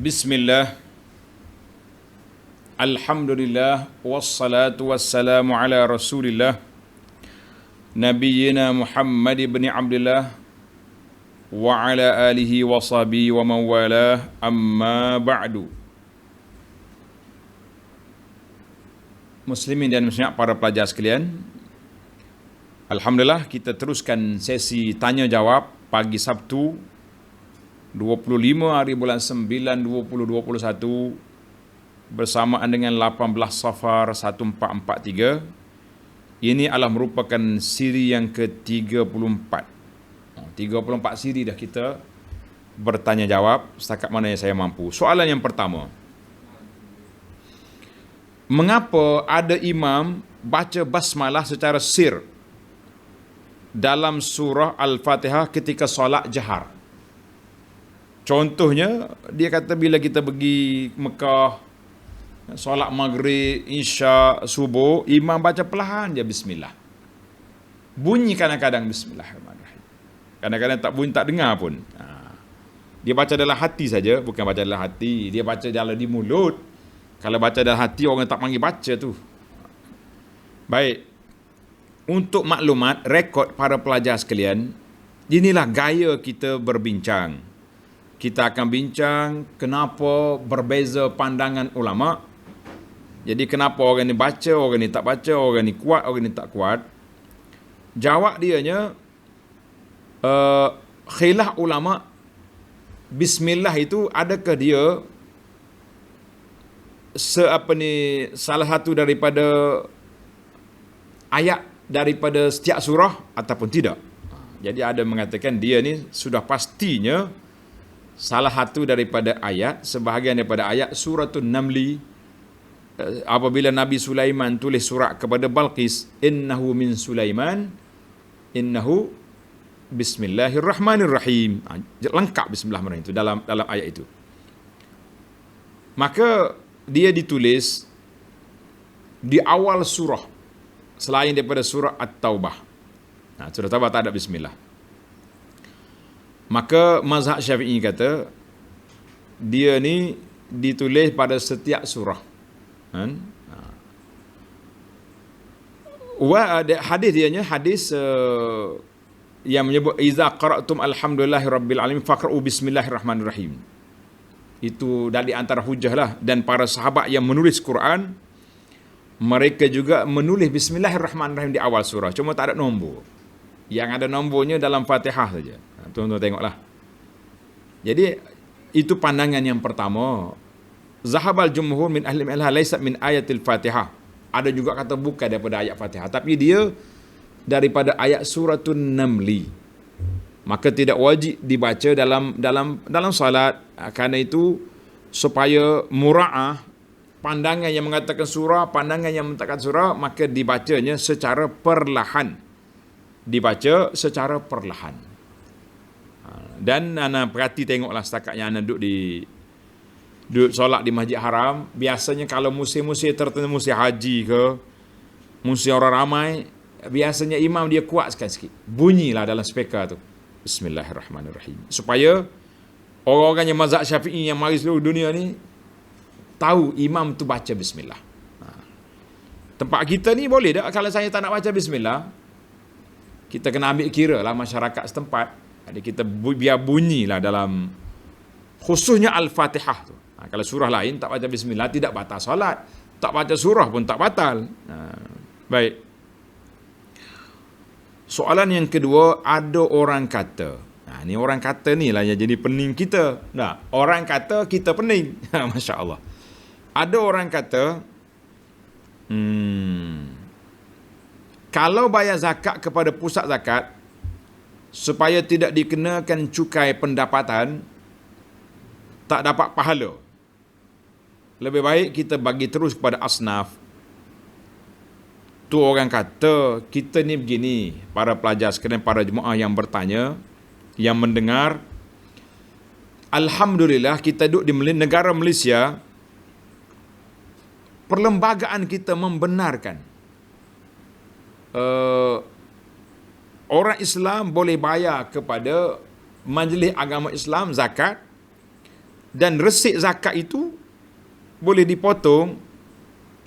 Bismillah, Alhamdulillah, wassalatu wassalamu ala rasulillah, Nabiyyina Muhammad ibn Abdullah, wa ala alihi wa sahbihi wa man walah, amma ba'du. Muslimin dan muslimat, para pelajar sekalian, Alhamdulillah kita teruskan sesi tanya jawab pagi Sabtu 25 hari bulan 9 2021 bersamaan dengan 18 Safar 1443. Ini adalah merupakan siri yang ke-34. 34 siri dah kita bertanya jawab setakat mana yang saya mampu. Soalan yang pertama, mengapa ada imam baca basmalah secara sir dalam surah Al-Fatihah ketika solat jahar? Contohnya, dia kata bila kita pergi Mekah, solat maghrib, isya, subuh, imam baca perlahan je bismillah. Bunyi kadang-kadang bismillahirrahmanirrahim. Kadang-kadang tak bunyi, tak dengar pun. Dia baca dalam hati saja, bukan baca dalam hati. Dia baca dalam di mulut. Kalau baca dalam hati, orang tak panggil baca tu. Baik. Untuk maklumat, rekod para pelajar sekalian, inilah gaya kita berbincang. Kita akan bincang kenapa berbeza pandangan ulama. Jadi kenapa orang ni baca, orang ni tak baca, orang ni kuat, orang ni tak kuat. Jawab dianya, khilaf ulama, bismillah itu adakah dia salah satu daripada ayat daripada setiap surah ataupun tidak. Jadi ada mengatakan dia ni sudah pastinya salah satu daripada ayat, sebahagian daripada ayat suratul Namli, apabila Nabi Sulaiman tulis surat kepada Balqis, innahu min Sulaiman, innahu bismillahirrahmanirrahim. Lengkap bismillahirrahmanirrahim itu dalam ayat itu. Maka dia ditulis di awal surah selain daripada surah At-Taubah. Surah Taubah tak ada bismillah. Maka mazhab Syafi'i kata dia ni ditulis pada setiap surah. Hadis dianya hadis yang menyebut iza qara'tum alhamdulillahi rabbil alamin faqra'u bismillahirrahmanirrahim. Itu dari antara hujah lah. Dan para sahabat yang menulis Quran, mereka juga menulis bismillahirrahmanirrahim di awal surah. Cuma tak ada nombor. Yang ada nombornya dalam Fatihah saja. Tuan-tuan tengoklah. Jadi itu pandangan yang pertama. Zahabal jumhur min ahli ilha laisa min ayatil Fatihah. Ada juga kata bukan daripada ayat Fatihah, tapi dia daripada ayat suratul Namli. Maka tidak wajib dibaca dalam salat. Kerana itu supaya mura'ah, pandangan yang mengatakan surah, pandangan yang mengatakan surah, maka dibacanya secara perlahan. Dibaca secara perlahan. Dan anak perhati tengoklah setakat yang anak duduk solat di Masjid Haram. Biasanya kalau musim-musim tertentu, musim haji ke, musim orang ramai, biasanya imam dia kuatkan sikit. Bunyilah dalam speaker tu, bismillahirrahmanirrahim. Supaya orang-orang yang mazhab Syafi'i yang mari seluruh dunia ni tahu imam tu baca bismillah. Tempat kita ni boleh tak kalau saya tak nak baca bismillah? Kita kena ambil kira lah masyarakat setempat. Jadi kita biar bunyilah dalam, khususnya Al-Fatihah tu. Kalau surah lain tak baca bismillah tidak batal solat. Tak baca surah pun tak batal. Baik. Soalan yang kedua, ada orang kata. Ni orang kata ni lah yang jadi pening kita. Orang kata kita pening. Masya Allah. Ada orang kata, kalau bayar zakat kepada pusat zakat, supaya tidak dikenakan cukai pendapatan, tak dapat pahala. Lebih baik kita bagi terus kepada asnaf. Tu orang kata, kita ni begini, para pelajar sekalian, para jemaah yang bertanya, yang mendengar, Alhamdulillah kita duduk di negara Malaysia, perlembagaan kita membenarkan orang Islam boleh bayar kepada Majlis Agama Islam zakat Dan resip zakat itu boleh dipotong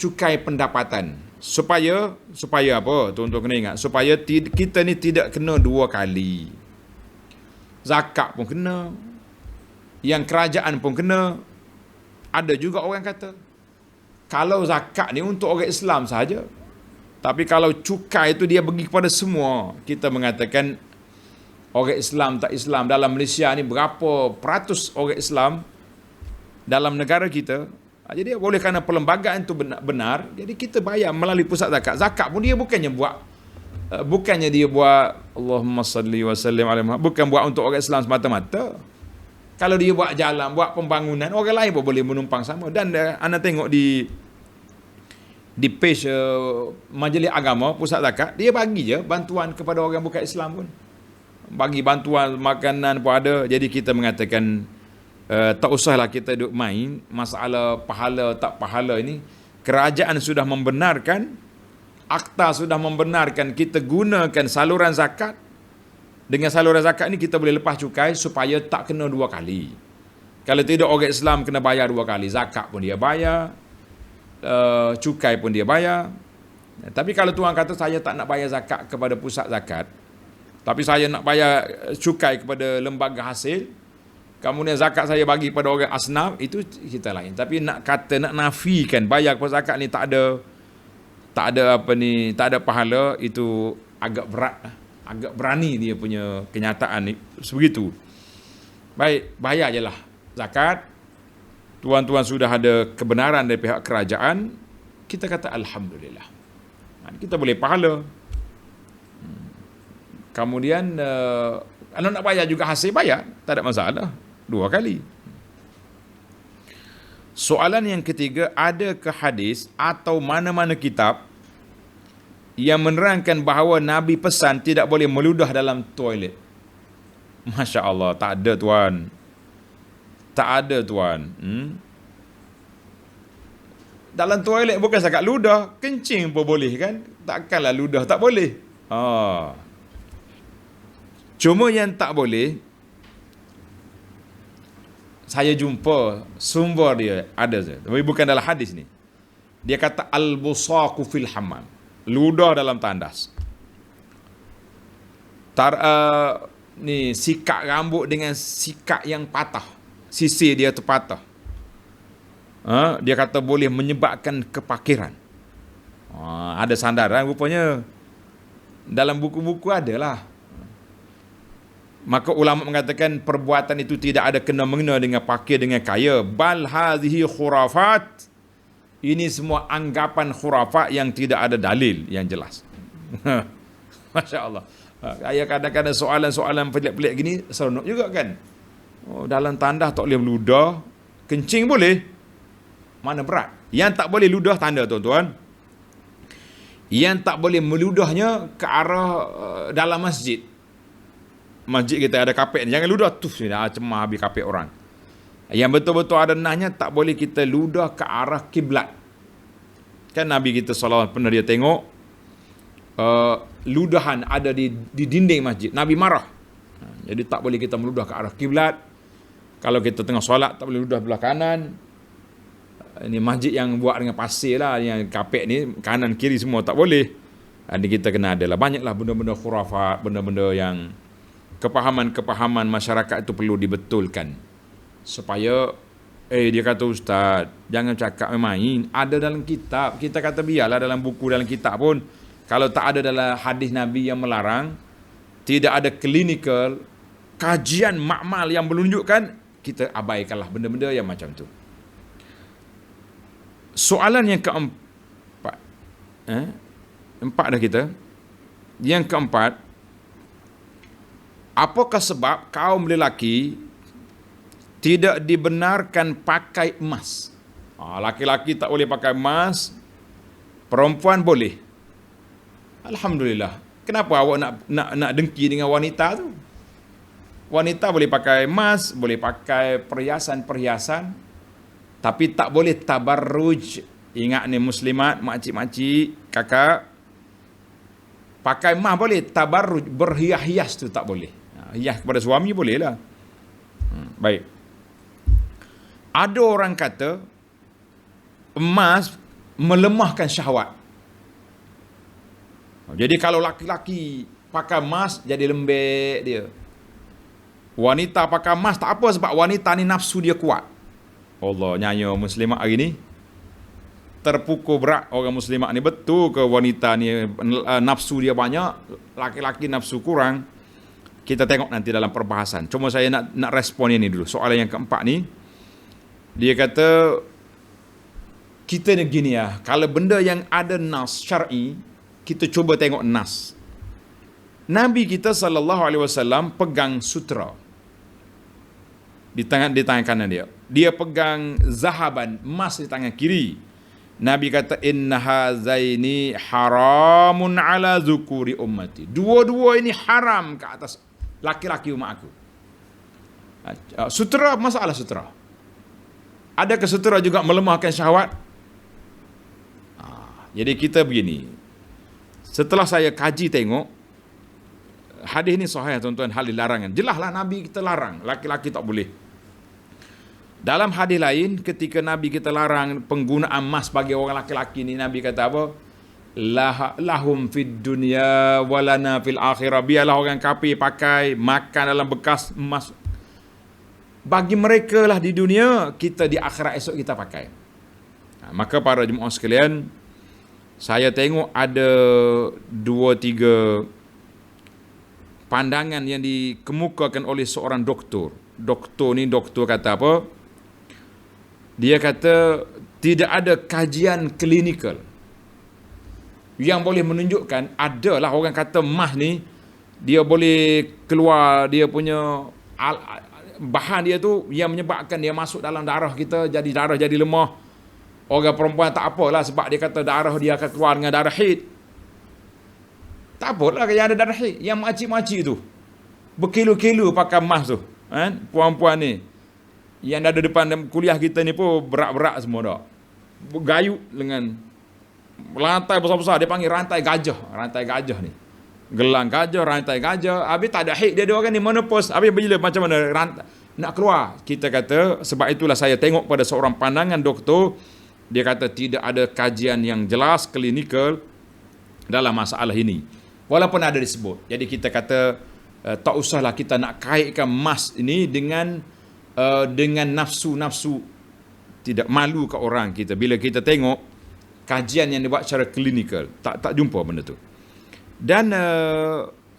cukai pendapatan. Supaya apa? Tuan-tuan kena ingat, supaya kita ni tidak kena dua kali. Zakat pun kena, yang kerajaan pun kena. Ada juga orang kata, kalau zakat ni untuk orang Islam sahaja, tapi kalau cukai itu dia bagi kepada semua. Kita mengatakan orang Islam tak Islam dalam Malaysia ni berapa peratus orang Islam dalam negara kita. Jadi boleh kerana perlembagaan itu benar, jadi kita bayar melalui pusat zakat. Zakat pun dia bukannya dia buat Allahumma salli wa sallim alaihi, bukan buat untuk orang Islam semata-mata. Kalau dia buat jalan, buat pembangunan, orang lain pun boleh menumpang sama. Dan anda tengok di page Majlis Agama Pusat Zakat, dia bagi je bantuan kepada orang bukan Islam pun. Bagi bantuan makanan pun ada. Jadi kita mengatakan tak usahlah kita duk main masalah pahala tak pahala ini. Kerajaan sudah membenarkan, akta sudah membenarkan kita gunakan saluran zakat. Dengan saluran zakat ni kita boleh lepas cukai supaya tak kena dua kali. Kalau tidak, orang Islam kena bayar dua kali. Zakat pun dia bayar, cukai pun dia bayar. Tapi kalau tuan kata saya tak nak bayar zakat kepada pusat zakat, tapi saya nak bayar cukai kepada lembaga hasil, kemudian zakat saya bagi pada orang asnaf, itu kita lain. Tapi nak nafikan bayar kepada zakat ni tak ada pahala, itu agak berat, agak berani dia punya kenyataan ni sebegitu. Baik, bayar je lah zakat. Tuan-tuan sudah ada kebenaran dari pihak kerajaan, kita kata alhamdulillah, kita boleh pahala. Kemudian kalau nak bayar juga hasil, bayar, tak ada masalah, dua kali. Soalan yang ketiga, adakah hadis atau mana-mana kitab yang menerangkan bahawa Nabi pesan tidak boleh meludah dalam toilet? Masya Allah, tak ada tuan. Tak ada tuan. Dalam toilet bukan setakat ludah, kencing pun boleh kan? Takkanlah ludah tak boleh. Cuma yang tak boleh, saya jumpa sumber dia ada je, tapi bukan dalam hadis ni. Dia kata al-busaqu fil hammam, ludah dalam tandas. Ni sikat rambut dengan sikat yang patah, sisir dia terpatah. Dia kata boleh menyebabkan kepakiran. Ada sandaran rupanya, dalam buku-buku adalah. Maka ulama mengatakan perbuatan itu tidak ada kena-mengena dengan pakir dengan kaya. Bal hadhihi khurafat. Ini semua anggapan khurafat yang tidak ada dalil yang jelas. Masya Allah. Saya kadang-kadang soalan-soalan pelik-pelik gini seronok juga kan. Dalam tandas tak boleh meludah, kencing boleh. Mana berat? Yang tak boleh ludah tanda tuan-tuan, yang tak boleh meludahnya ke arah dalam masjid. Masjid kita ada kapek ni, jangan ludah tu, cemah habis kapek orang. Yang betul-betul ada nahnya, tak boleh kita ludah ke arah kiblat. Kan Nabi kita SAW pernah dia tengok ludahan ada di dinding masjid, Nabi marah. Jadi tak boleh kita meludah ke arah kiblat. Kalau kita tengah solat, tak boleh ludah belah kanan. Ini masjid yang buat dengan pasir lah, yang kapek ni kanan kiri semua tak boleh. Jadi kita kena adalah banyaklah benda-benda khurafat, benda-benda yang kepahaman-kepahaman masyarakat itu perlu dibetulkan. Supaya dia kata ustaz, jangan cakap main, ada dalam kitab. Kita kata biarlah dalam buku, dalam kitab pun, kalau tak ada dalam hadis Nabi yang melarang, tidak ada klinikal kajian makmal yang menunjukkan, kita abaikanlah benda-benda yang macam tu. Soalan yang keempat, empat dah kita. Yang keempat, apakah sebab kaum lelaki tidak dibenarkan pakai emas? Laki-laki tak boleh pakai emas, perempuan boleh. Alhamdulillah. Kenapa awak nak dengki dengan wanita tu? Wanita boleh pakai emas, boleh pakai perhiasan-perhiasan, tapi tak boleh tabarruj. Ingat ni muslimat, makcik-makcik, kakak, pakai emas boleh, tabarruj, berhias-hias tu tak boleh. Hias kepada suami boleh lah. Baik. Ada orang kata emas melemahkan syahwat. Jadi kalau laki-laki pakai emas jadi lembek dia. Wanita pakai emas tak apa sebab wanita ni nafsu dia kuat. Allah, nyanyi muslimat hari ni terpukul berat orang muslimat ni. Betul ke wanita ni nafsu dia banyak, laki-laki nafsu kurang? Kita tengok nanti dalam perbahasan. Cuma saya nak respon ini dulu. Soalan yang keempat ni, dia kata kita ni gini ya, kalau benda yang ada nas syar'i, kita cuba tengok nas. Nabi kita SAW pegang sutera di tangan kanan dia. Dia pegang zahaban, emas di tangan kiri. Nabi kata inna hazaini haramun ala zukuri ummati. Dua-dua ini haram ke atas laki-laki umat aku. Sutera, masalah sutera. Adakah sutera juga melemahkan syahwat? Jadi kita begini. Setelah saya kaji tengok, hadis ni sahih tuan-tuan, hal larangan. Jelaslah Nabi kita larang, laki-laki tak boleh. Dalam hadis lain, ketika Nabi kita larang penggunaan emas bagi orang laki-laki ni, Nabi kata apa? Lahum fid dunya walana fil akhirah. Biarlah orang kafir pakai, makan dalam bekas emas. Bagi mereka lah di dunia, kita di akhirat esok kita pakai. Maka para jemaah sekalian, saya tengok ada 2-3 pandangan yang dikemukakan oleh seorang doktor. Doktor ni, doktor kata apa? Dia kata tidak ada kajian klinikal yang boleh menunjukkan adalah orang kata emas ni dia boleh keluar dia punya bahan dia tu yang menyebabkan dia masuk dalam darah kita, jadi darah jadi lemah. Orang perempuan tak apalah sebab dia kata darah dia akan keluar dengan darah haid. Tak apalah yang ada darah haid, yang makcik-makcik tu berkilo-kilo pakai emas tu, kan? Puan-puan ni yang ada depan kuliah kita ni pun berat-berat semua dah. Gayut dengan lantai besar-besar, dia panggil rantai gajah ni. Gelang gajah, rantai gajah. Habis tak ada haid dia orang ni menopause. Habis bila macam mana rantai nak keluar? Kita kata sebab itulah saya tengok pada seorang pandangan doktor, dia kata tidak ada kajian yang jelas klinikal dalam masalah ini. Walaupun ada disebut. Jadi kita kata tak usahlah kita nak kaitkan emas ini dengan nafsu-nafsu. Tidak malu ke orang kita bila kita tengok kajian yang dibuat secara klinikal. Tak jumpa benda tu. Dan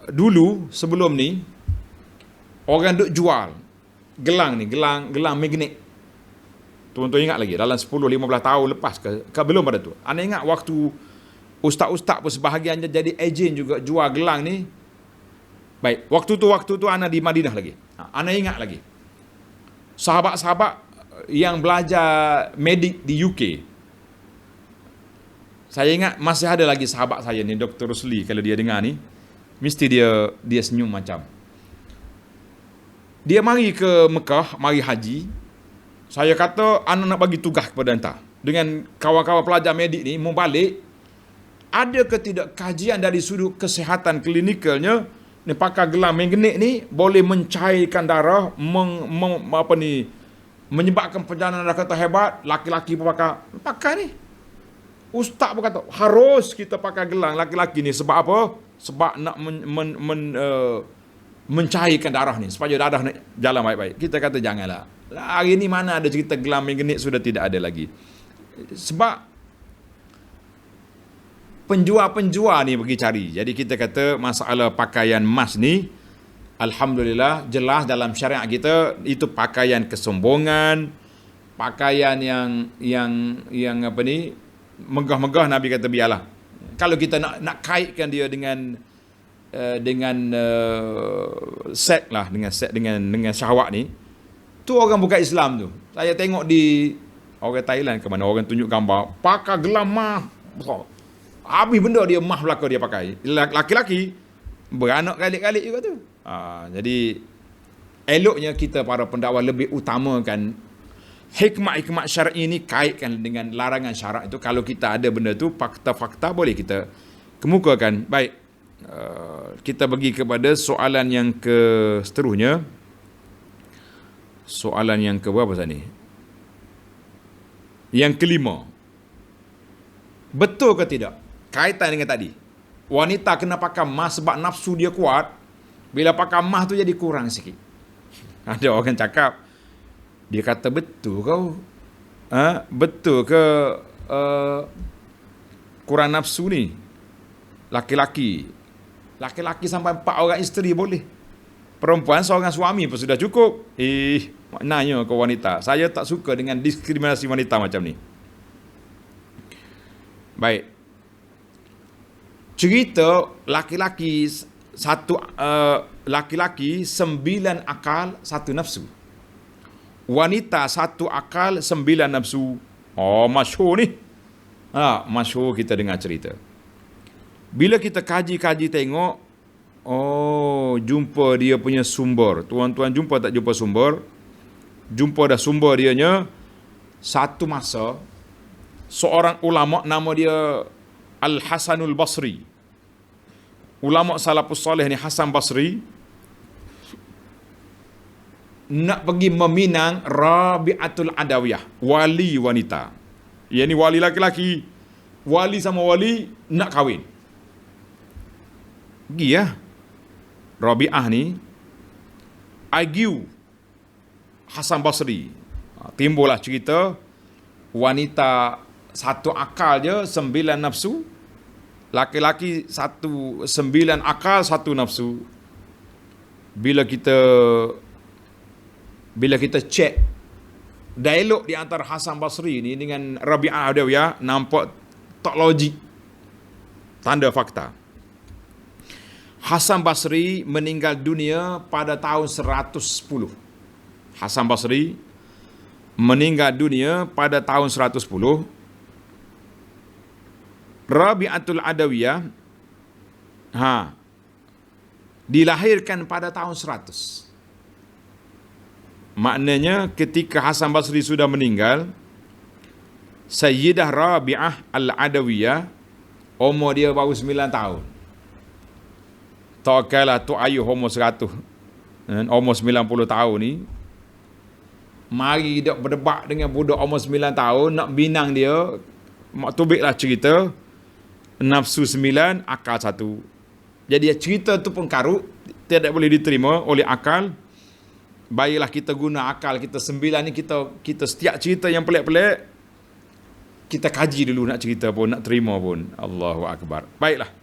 dulu sebelum ni orang duk jual gelang ni, gelang magnet. Tuan-tuan ingat lagi dalam 10-15 tahun lepas ke belum pada tu. Anda ingat waktu ustaz-ustaz pun sebahagiannya jadi ejen juga jual gelang ni. Baik, waktu tu Ana di Madinah lagi. Ana ingat lagi. Sahabat-sahabat yang belajar medik di UK. Saya ingat masih ada lagi sahabat saya ni, Dr. Rusli, kalau dia dengar ni, mesti dia senyum macam. Dia mari ke Mekah, mari haji. Saya kata, Ana nak bagi tugas kepada anda. Dengan kawan-kawan pelajar medik ni, mau balik, ada ke tidak kajian dari sudut kesihatan klinikalnya, ni pakai gelang magnet ni boleh mencairkan darah, menyebabkan perjalanan darah kata hebat. Laki-laki pun pakai ni. Ustaz pun kata harus kita pakai gelang laki-laki ni sebab apa? Sebab nak mencairkan darah ni supaya darah ni jalan baik-baik. Kita kata janganlah. Hari ni mana ada cerita gelang magnet, sudah tidak ada lagi. Sebab penjual-penjual ni pergi cari. Jadi kita kata masalah pakaian emas ni, alhamdulillah jelas dalam syariat kita itu pakaian kesombongan, pakaian yang apa ni, megah-megah. Nabi kata biarlah. Kalau kita nak kaitkan dia dengan set dengan syahwat ni, tu orang bukan Islam tu. Saya tengok di orang Thailand ke mana, orang tunjuk gambar pakai gelang mah. Habis benda dia mah belaka dia pakai. Laki-laki beranak kalik-kalik juga tu. Jadi eloknya kita para pendakwah lebih utamakan hikmah-hikmah syar'i ni kaitkan dengan larangan syarak itu. Kalau kita ada benda tu, fakta-fakta boleh kita kemukakan. Baik, kita pergi kepada soalan yang seterusnya. Soalan yang ke berapa tadi? Yang kelima, betul ke tidak? Kaitan dengan tadi. Wanita kena pakai emas sebab nafsu dia kuat. Bila pakai emas tu jadi kurang sikit. Ada orang cakap, dia kata betul kau. Betul ke kurang nafsu ni? Laki-laki sampai 4 orang isteri boleh. Perempuan seorang suami pun sudah cukup. Maknanya ke wanita. Saya tak suka dengan diskriminasi wanita macam ni. Baik. Cerita laki-laki 9 akal 1 nafsu. Wanita 1 akal 9 nafsu. Oh, masyhur ni. Masyhur kita dengar cerita. Bila kita kaji tengok, jumpa dia punya sumber. Tuan-tuan jumpa tak jumpa sumber? Jumpa dah sumber dianya. Satu masa, seorang ulama nama dia Al-Hasanul Basri. Ulama salafus soleh ni Hasan Basri nak pergi meminang Rabi'atul Adawiyah, wali wanita. Ia ni wali laki-laki. Wali sama wali nak kahwin. Pergi ya. Rabi'ah ni argue Hasan Basri. Timbullah cerita wanita 1 akal je 9 nafsu, laki-laki 9 akal 1 nafsu. Bila kita cek dialog di antara Hasan Basri ni dengan Rabi'ah Adawiyah, nampak tak logik. Tanda fakta. Hasan Basri meninggal dunia pada tahun 110. Hasan Basri meninggal dunia pada tahun 110. Rabi'atul Adawiyah dilahirkan pada tahun 100. Maknanya ketika Hasan Basri sudah meninggal, Sayyidah Rabi'ah Al-Adawiyah umur dia baru 9 tahun. Tak kala tu ayuh umur 100, umur 90 tahun ni, mari dia berdebat dengan budak umur 9 tahun nak binang dia. Mak tubiklah cerita nafsu 9 akal 1. Jadi cerita tu pun karut, tidak boleh diterima oleh akal. Baiklah kita guna akal kita 9 ni, kita setiap cerita yang pelik-pelik kita kaji dulu nak cerita pun, nak terima pun. Allahu Akbar. Baiklah.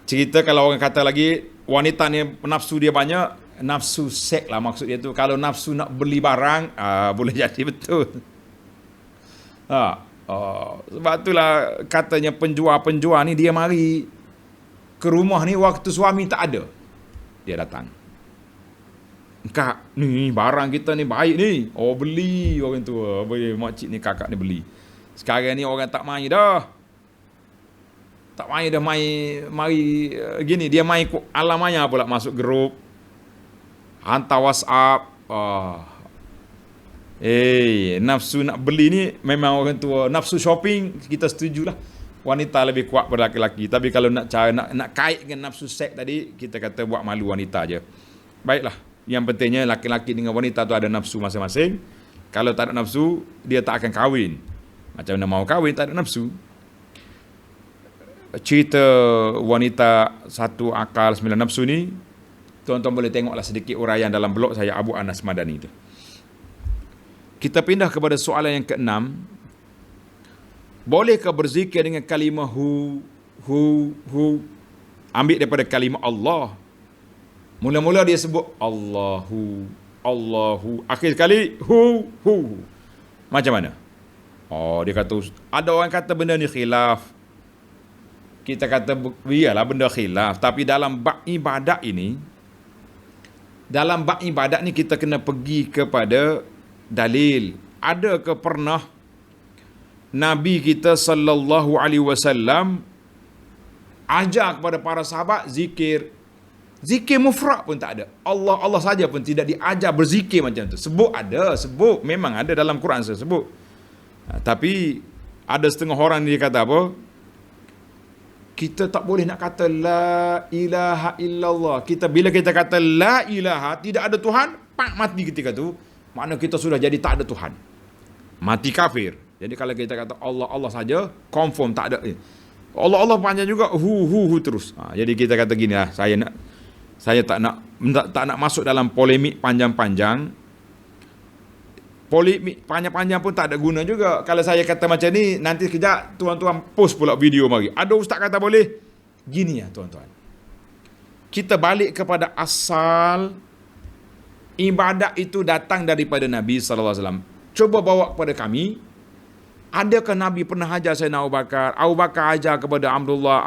Cerita kalau orang kata lagi wanita ni nafsu dia banyak, nafsu seks lah maksud dia tu. Kalau nafsu nak beli barang, boleh jadi betul. Sebab itulah katanya penjual ni dia mari ke rumah ni waktu suami tak ada. Dia datang. Kak, ni barang kita ni baik ni. Beli orang tua. Makcik ni, kakak ni beli. Sekarang ni orang tak main dah. Tak main dah, mari gini. Dia main alam maya pula, masuk grup, hantar WhatsApp. Nafsu nak beli ni memang orang tua. Nafsu shopping kita setujulah. Wanita lebih kuat pada laki-laki. Tapi kalau nak kait dengan nafsu seks tadi, kita kata buat malu wanita je. Baiklah. Yang pentingnya laki-laki dengan wanita tu ada nafsu masing-masing. Kalau tak ada nafsu, dia tak akan kahwin. Macam mana mau kahwin tak ada nafsu? Cerita wanita 1 akal 9 nafsu ni, tuan-tuan boleh tengoklah sedikit uraian dalam blog saya Abu Anas Madani tu. Kita pindah kepada soalan yang ke-6. Bolehkah berzikir dengan kalimah hu? Ambil daripada kalimah Allah. Mula-mula dia sebut Allahu. Akhir sekali hu. Macam mana? Dia kata, ada orang kata benda ni khilaf. Kita kata iyalah benda khilaf, tapi dalam bab ibadat ni kita kena pergi kepada dalil. Adakah pernah Nabi kita sallallahu alaihi wasallam ajar kepada para sahabat zikir mufrad pun tak ada. Allah saja pun tidak diajar berzikir macam tu. Sebut memang ada dalam Quran sebut. Tapi ada setengah orang dia kata apa? Kita tak boleh nak kata la ilaha illallah. Bila kita kata la ilaha, tidak ada Tuhan, pak mati ketika tu. makna kita sudah jadi tak ada Tuhan. Mati kafir. Jadi kalau kita kata Allah Allah saja, confirm tak ada. Allah Allah panjang juga hu terus. Jadi kita kata gini lah, saya tak nak masuk dalam polemik panjang-panjang. Polemik panjang-panjang pun tak ada guna juga. Kalau saya kata macam ni, nanti kejap tuan-tuan post pula video mari. Ada ustaz kata boleh. Gini ya tuan-tuan. Kita balik kepada asal ibadat itu datang daripada Nabi sallallahu alaihi wasallam. Cuba bawa kepada kami. Adakah Nabi pernah ajar Sayyidina Abu Bakar? Abu Bakar ajar kepada Abdullah,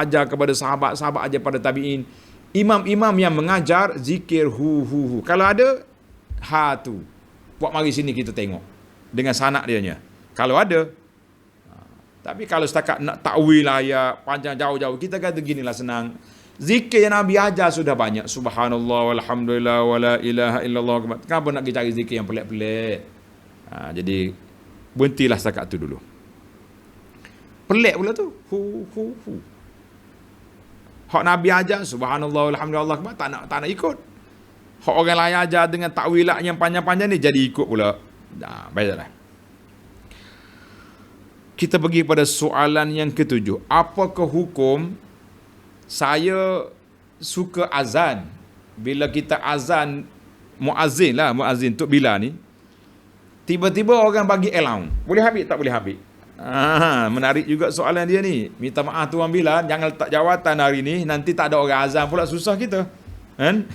ajar kepada sahabat ajar pada tabi'in. Imam-imam yang mengajar zikir hu. Kalau ada, tu. Buat mari sini kita tengok. Dengan sanak dianya. Kalau ada. Tapi kalau setakat nak takwil ayat panjang jauh-jauh, kita kata ginilah senang. Zikir yang Nabi ajar sudah banyak. Subhanallah, walhamdulillah, wala ilaha illallah. Kenapa nak pergi cari zikir yang pelik-pelik? Jadi, berhentilah setakat tu dulu. Pelik pula tu. Hu. Hak Nabi ajar, subhanallah, alhamdulillah, tak nak ikut. Hak orang lain ajar dengan takwilat yang panjang-panjang ni, jadi ikut pula. Baiklah. Kita pergi pada soalan yang ketujuh. Apakah hukum saya suka azan? Bila kita azan, muazzin untuk bila ni, tiba-tiba orang bagi allowance. Boleh ambil tak boleh ambil? Menarik juga soalan dia ni. Minta maaf Tuan Bilal, jangan letak jawatan hari ni, nanti tak ada orang azan pula, susah kita. Kan?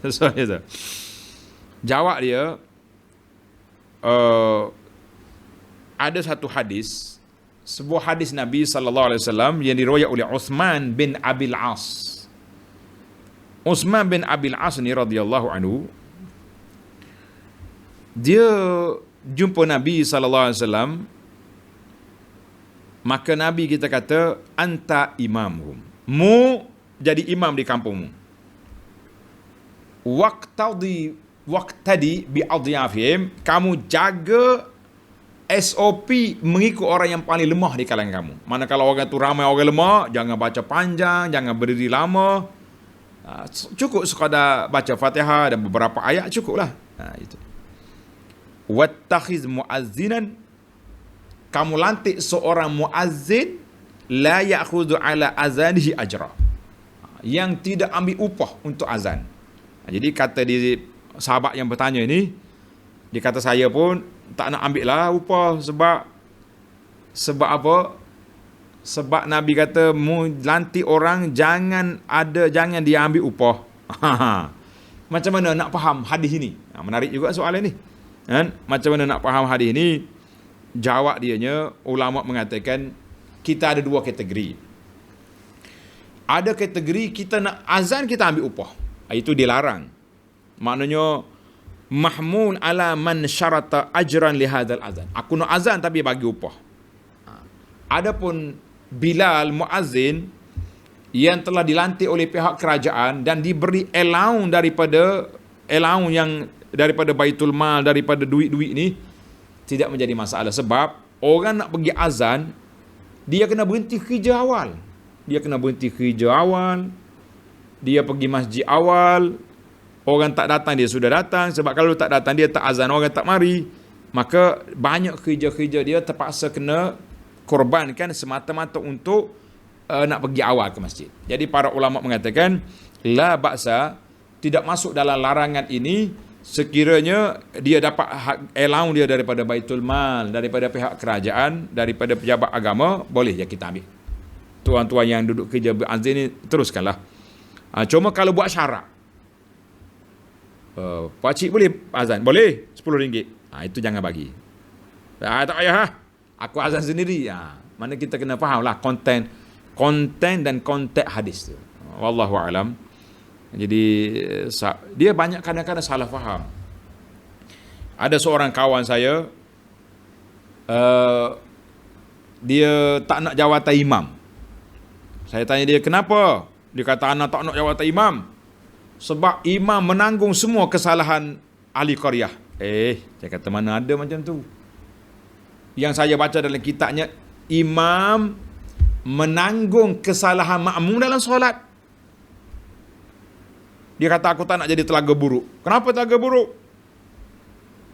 Susah kita. Jawab dia, ada satu hadis, sebuah hadis Nabi sallallahu alaihi wasallam yang diriwayatkan oleh Uthman bin Abil As. Uthman bin Abil As ni radhiyallahu anhu, dia jumpa Nabi sallallahu alaihi wasallam, maka Nabi kita kata, anta imamhum, mu jadi imam di kampungmu. Waqtadi bi adhiyafihim, kamu jaga SOP mengikut orang yang paling lemah di kalangan kamu. Mana kalau orang tu ramai orang lemah, jangan baca panjang, jangan berdiri lama. Cukup sekadar baca Fatihah dan beberapa ayat cukuplah. Itu. Wattakhiz muazzinan, kamu lantik seorang muazzin la ya'khudhu ala azanihi ajra, yang tidak ambil upah untuk azan. Jadi kata di sahabat yang bertanya ni, dia kata saya pun tak nak ambil lah upah sebab apa? Sebab Nabi kata mu lantik orang jangan dia ambil upah. Macam mana nak faham hadis ini? Menarik juga soalan ni. Kan? Macam mana nak faham hadis ni? Jawab dianya, ulama mengatakan kita ada dua kategori. Ada kategori kita nak azan kita ambil upah. Itu dilarang. Maknanya mahmul ala man syarata ajran li hadzal azan. Aku nak azan tapi bagi upah. Adapun Bilal muazzin yang telah dilantik oleh pihak kerajaan dan diberi allowance daripada Baitul Mal, daripada duit-duit ni, tidak menjadi masalah. Sebab orang nak pergi azan, dia kena berhenti kerja awal. Dia pergi masjid awal. Orang tak datang, dia sudah datang. Sebab kalau tak datang, dia tak azan, orang tak mari. Maka banyak kerja-kerja dia terpaksa kena korbankan semata-mata untuk nak pergi awal ke masjid. Jadi para ulama mengatakan, la ba'sa, tidak masuk dalam larangan ini sekiranya dia dapat allowance dia daripada Baitul Mal, daripada pihak kerajaan, daripada pejabat agama, boleh je kita ambil. Tuan-tuan yang duduk kerja berazan ni, teruskanlah. Cuma kalau buat syarat, pakcik boleh azan? Boleh, RM10. Itu jangan bagi. Tak payah, aku azan sendiri. Mana kita kena faham lah konten dan konteks hadis tu. Wallahu alam. Jadi dia banyak kadang-kadang salah faham. Ada seorang kawan saya, dia tak nak jawatan imam. Saya tanya dia, kenapa? Dia kata, anak tak nak jawatan imam sebab imam menanggung semua kesalahan ahli qaryah. Saya kata, mana ada macam tu? Yang saya baca dalam kitabnya, imam menanggung kesalahan makmum dalam solat. Dia kata, aku tak nak jadi telaga buruk. Kenapa telaga buruk?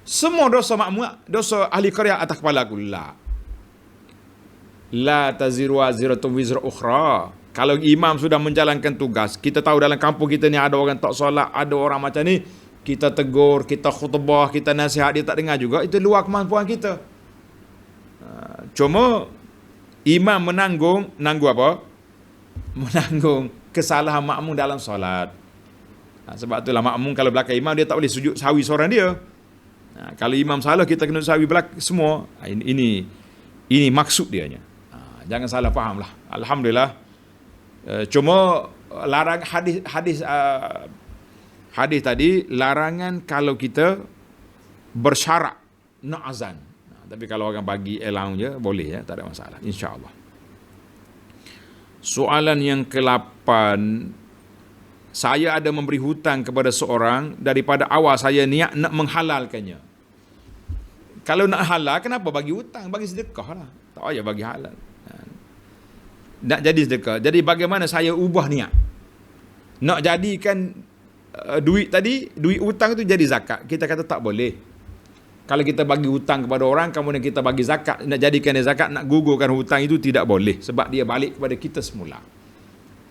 Semua dosa makmum, dosa ahli qaryah atas kepala aku. La taziru waziratun wizra ukhra. Kalau imam sudah menjalankan tugas, kita tahu dalam kampung kita ni ada orang tak solat, ada orang macam ni, kita tegur, kita khutbah, kita nasihat, dia tak dengar juga, itu luar kemampuan kita. Cuma imam menanggung apa? Menanggung kesalahan makmum dalam solat. Sebab itulah makmum kalau belakang imam dia tak boleh sujud sahwi seorang dia. Kalau imam salah kita kena sahwi belakang semua. Ini maksud dianya. Jangan salah fahamlah. Alhamdulillah. Cuma larang hadis tadi larangan kalau kita bersyarak nak azan. Tapi kalau orang bagi elang je boleh ya, tak ada masalah insya-Allah. Soalan yang ke-8, saya ada memberi hutang kepada seorang, daripada awal saya niat nak menghalalkannya. Kalau nak halal kenapa bagi hutang, bagi sedekah lah. Tak payah bagi halal. Nak jadi sedekah. Jadi bagaimana saya ubah niat? Nak jadikan duit hutang tu jadi zakat. Kita kata tak boleh. Kalau kita bagi hutang kepada orang, kemudian kita bagi zakat, nak jadikan dia zakat, nak gugurkan hutang itu tidak boleh. Sebab dia balik kepada kita semula.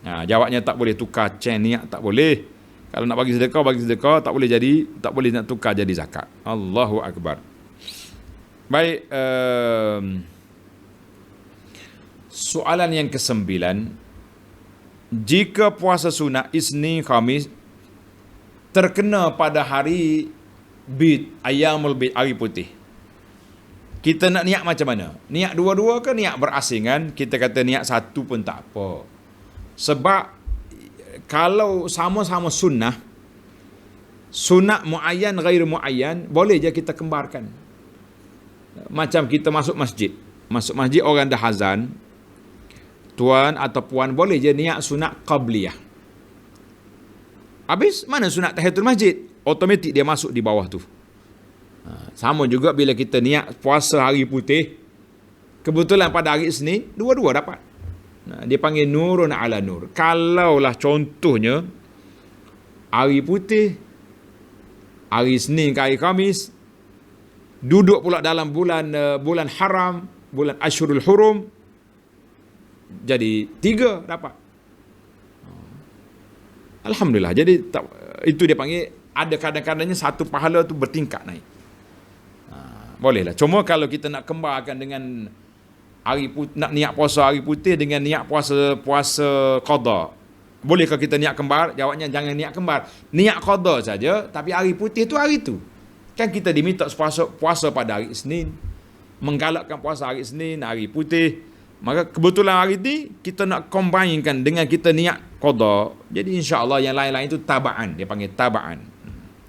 Jawabnya tak boleh tukar chain niat, tak boleh. Kalau nak bagi sedekah, tak boleh nak tukar jadi zakat. Allahu Akbar. Baik, soalan yang ke-9. Jika puasa sunat Isnin Khamis terkena pada hari bid, ayyamul bid, hari putih, kita nak niat macam mana? Niat dua-dua ke niat berasingan? Kita kata niat satu pun tak apa. Sebab kalau sama-sama sunat muayyan ghair muayyan, boleh je kita kembarkan. Macam kita masuk masjid orang dah azan, tuan atau puan boleh je niat sunat qabliyah. Habis mana sunat tahiyatul masjid, automatik dia masuk di bawah tu. Sama juga bila kita niat puasa hari putih, kebetulan pada hari Isnin, dua-dua dapat. Dia panggil nurun ala nur. Kalaulah contohnya hari putih, hari Isnin ke hari Khamis, duduk pula dalam bulan haram, bulan Ashhurul Hurum, jadi 3 dapat. Alhamdulillah. Jadi itu dia panggil, ada kadang-kadangnya satu pahala tu bertingkat naik. Bolehlah. Cuma kalau kita nak kembarkan dengan nak niat puasa hari putih dengan niat puasa qada, bolehkah kita niat kembar? Jawabnya jangan niat kembar. Niat qada saja, tapi hari putih tu hari tu. Kan kita diminta puasa pada hari Isnin, menggalakkan puasa hari Isnin, hari putih. Maka kebetulan hari ni kita nak combinekan dengan kita niat qada. Jadi insya-Allah yang lain-lain itu tabaan, dia panggil tabaan.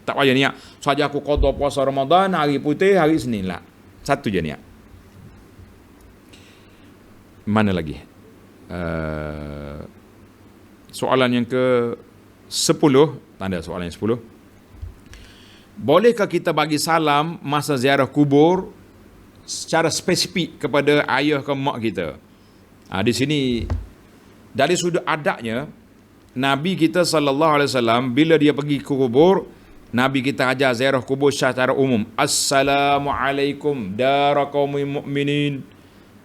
Tak payah niat saja aku qada puasa Ramadan hari putih hari Isnin lah. Satu je niat. Mana lagi? Soalan yang ke-10, tanda soalan yang 10. Bolehkah kita bagi salam masa ziarah kubur secara spesifik kepada ayah ke mak kita? Di sini dari sudut adabnya, Nabi kita sallallahu alaihi wasallam bila dia pergi ke kubur, Nabi kita ajar ziarah kubur secara umum. Assalamualaikum daraqaumil mu'minin.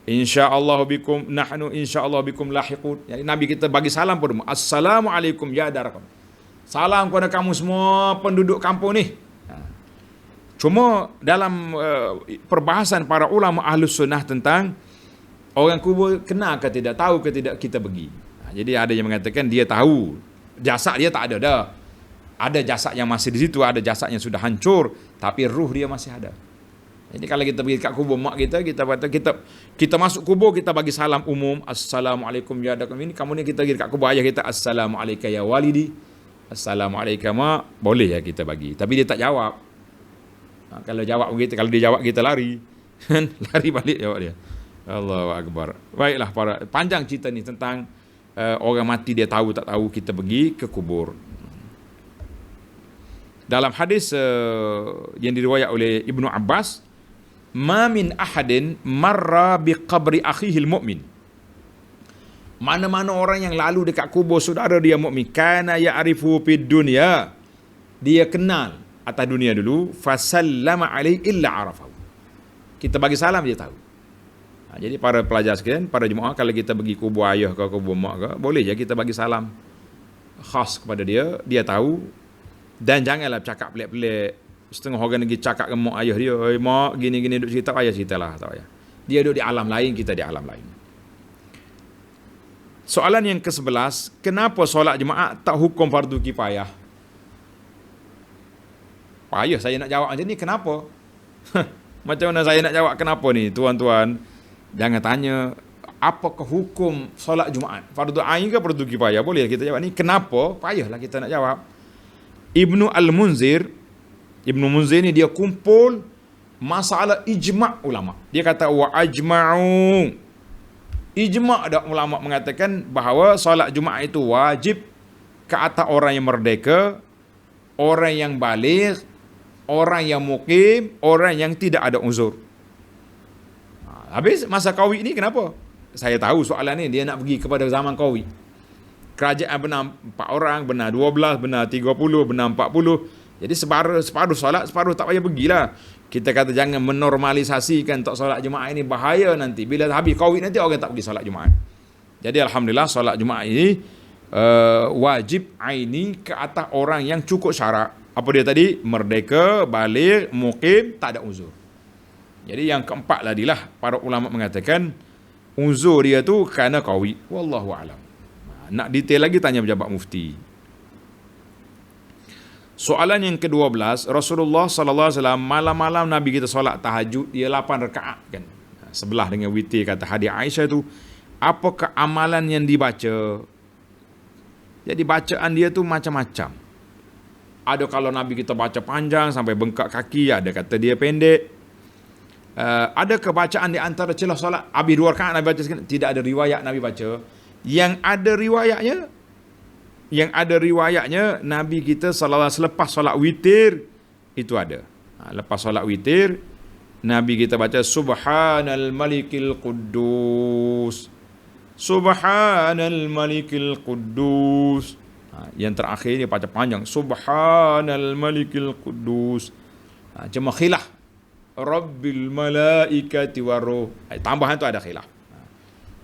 InsyaAllah bikum nahnu insyaAllah bikum lahiqun. Jadi Nabi kita bagi salam pun, Assalamualaikum ya daraqaum. Salam kepada kamu semua penduduk kampung ni. Cuma dalam perbahasan para ulama ahlus sunnah tentang orang kubur kenal ke tidak, tahu ke tidak kita pergi. Jadi ada yang mengatakan dia tahu, jasad dia tak ada dah. Ada jasad yang masih di situ, ada jasad yang sudah hancur, tapi ruh dia masih ada. Jadi kalau kita pergi kat kubur mak kita, kita masuk kubur, kita bagi salam umum, Assalamualaikum ya dakum ini. Kamu ni kita pergi kat kubur ayah kita, Assalamualaikum ya walidi, Assalamualaikum mak, boleh ya kita bagi. Tapi dia tak jawab. Kalau jawab begitu, kalau dia jawab kita lari. Lari balik jawab dia. Allahu Akbar. Baiklah, panjang cerita ni tentang orang mati dia tahu tak tahu kita pergi ke kubur. Dalam hadis yang diriwayat oleh Ibnu Abbas, ma min ahadin marra biqabri akhihil mu'min. Mana-mana orang yang lalu dekat kubur saudara dia mukmin, kana ya'rifu fid dunya, dia kenal atas dunia dulu, fasallama alaihi illa arafahu. Kita bagi salam dia tahu. Jadi para pelajar sekalian, para jemaah, kalau kita pergi kubur ayah ke kubur mak ke, boleh je kita bagi salam khas kepada dia, dia tahu. Dan janganlah cakap pelik-pelik. Setengah orang lagi cakap ke mak ayah dia, "Oi mak, gini-gini duk cerita," ayah ceritalah, tak payah. Dia duduk di alam lain, kita di alam lain. Soalan yang ke-11, kenapa solat jemaah tak hukum fardu kifayah? Payah saya nak jawab macam ni, kenapa? Macam mana saya nak jawab kenapa ni, tuan-tuan? Jangan tanya, apakah hukum solat Jumaat? Fardu ain ke fardu kifayah? Boleh kita jawab ni, kenapa? Payahlah kita nak jawab. Ibnu Munzir ni dia kumpul masalah ijma' ulama. Dia kata wa ajma'u. Ijma' dak ulama mengatakan bahawa solat Jumaat itu wajib ke atas orang yang merdeka, orang yang baligh, orang yang mukim, orang yang tidak ada uzur. Habis masa Covid ni kenapa? Saya tahu soalan ni dia nak pergi kepada zaman Covid. Kerajaan benar 4 orang, benar 12, benar 30, benar 40. Jadi separuh solat, separuh tak payah pergilah. Kita kata jangan menormalisasikan tak solat Jumaat ini, bahaya nanti. Bila habis Covid nanti orang tak pergi solat Jumaat. Jadi alhamdulillah solat Jumaat ini wajib aini ke atas orang yang cukup syarat. Apa dia tadi? Merdeka, baligh, mukim, tak ada uzur. Jadi yang keempat tadilah para ulama mengatakan uzur dia tu kerana Covid. Wallahu a'lam. Nak detail lagi tanya pejabat mufti. Soalan yang ke-12, Rasulullah sallallahu alaihi wasallam malam-malam Nabi kita solat tahajud dia 8 rakaat kan. Sebelah dengan witir, kata hadis Aisyah tu, apakah amalan yang dibaca? Jadi bacaan dia tu macam-macam. Ada kalau Nabi kita baca panjang sampai bengkak kaki, ada kata dia pendek. Ada kebacaan di antara celah solat habis 2 rakaat Nabi baca sekali, tidak ada riwayat Nabi baca. Yang ada riwayatnya Nabi kita sallallahu alaihi selepas solat witir itu ada. Lepas solat witir Nabi kita baca Subhanal Malikil Quddus. Subhanal Malikil Quddus. Yang terakhir dia baca panjang Subhanal Malikil Quddus. Cuma khilaf Rabbil Malaikati Waruh. Tambahan tu ada khilaf.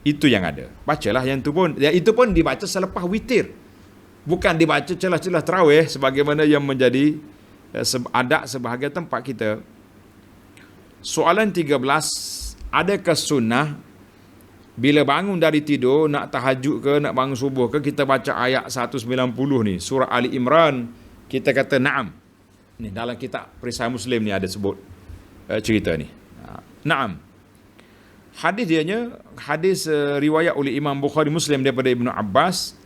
Itu yang ada. Bacalah yang itu pun. Itu pun dibaca selepas witir. Bukan dibaca celah-celah tarawih sebagaimana yang menjadi adat sebahagian tempat kita. Soalan 13, adakah sunnah bila bangun dari tidur nak tahajud ke nak bangun subuh ke kita baca ayat 190 ni surah Ali Imran? Kita kata na'am. Ni dalam kitab Perisai Muslim ni ada sebut cerita ni. Na'am. Hadis riwayat oleh Imam Bukhari Muslim daripada Ibnu Abbas.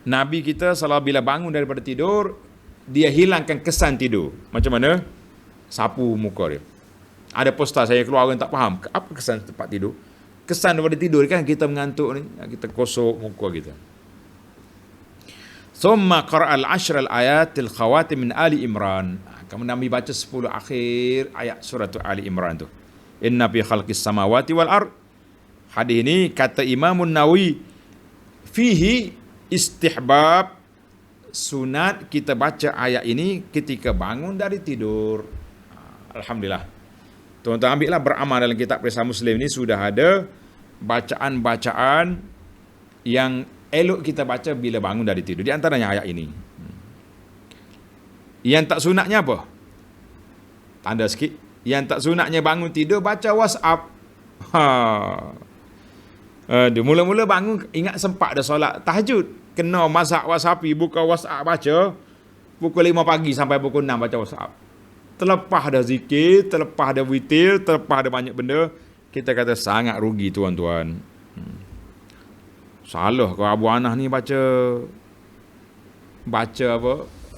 Nabi kita selalu bila bangun daripada tidur, dia hilangkan kesan tidur. Macam mana? Sapu muka dia. Ada poster saya keluar orang tak faham. Apa kesan tempat tidur? Kesan daripada tidur kan kita mengantuk ni, kita gosok muka kita. Thumma qara'al 10 al-ayatil khawatim min Ali Imran. Kamu Nabi baca 10 akhir ayat surah Ali Imran tu. Inna fi khalqis samawati wal ard. Hadis ini kata Imam Nawawi fihi istihbab, sunat kita baca ayat ini ketika bangun dari tidur. Alhamdulillah. Tuan-tuan ambillah beramal dalam kitab Perisai Muslim ni sudah ada bacaan-bacaan yang elok kita baca bila bangun dari tidur. Di antaranya ayat ini. Yang tak sunatnya apa? Tanda sikit. Yang tak sunatnya bangun tidur baca WhatsApp. Dia mula-mula bangun ingat sempat dah solat tahajud, kena masak WhatsApp, buka WhatsApp baca pukul 5 pagi sampai pukul 6 baca WhatsApp. Terlepas dah zikir, terlepas dah witir, terlepas dah banyak benda, kita kata sangat rugi tuan-tuan. Salah kalau Abu Anah ni baca apa?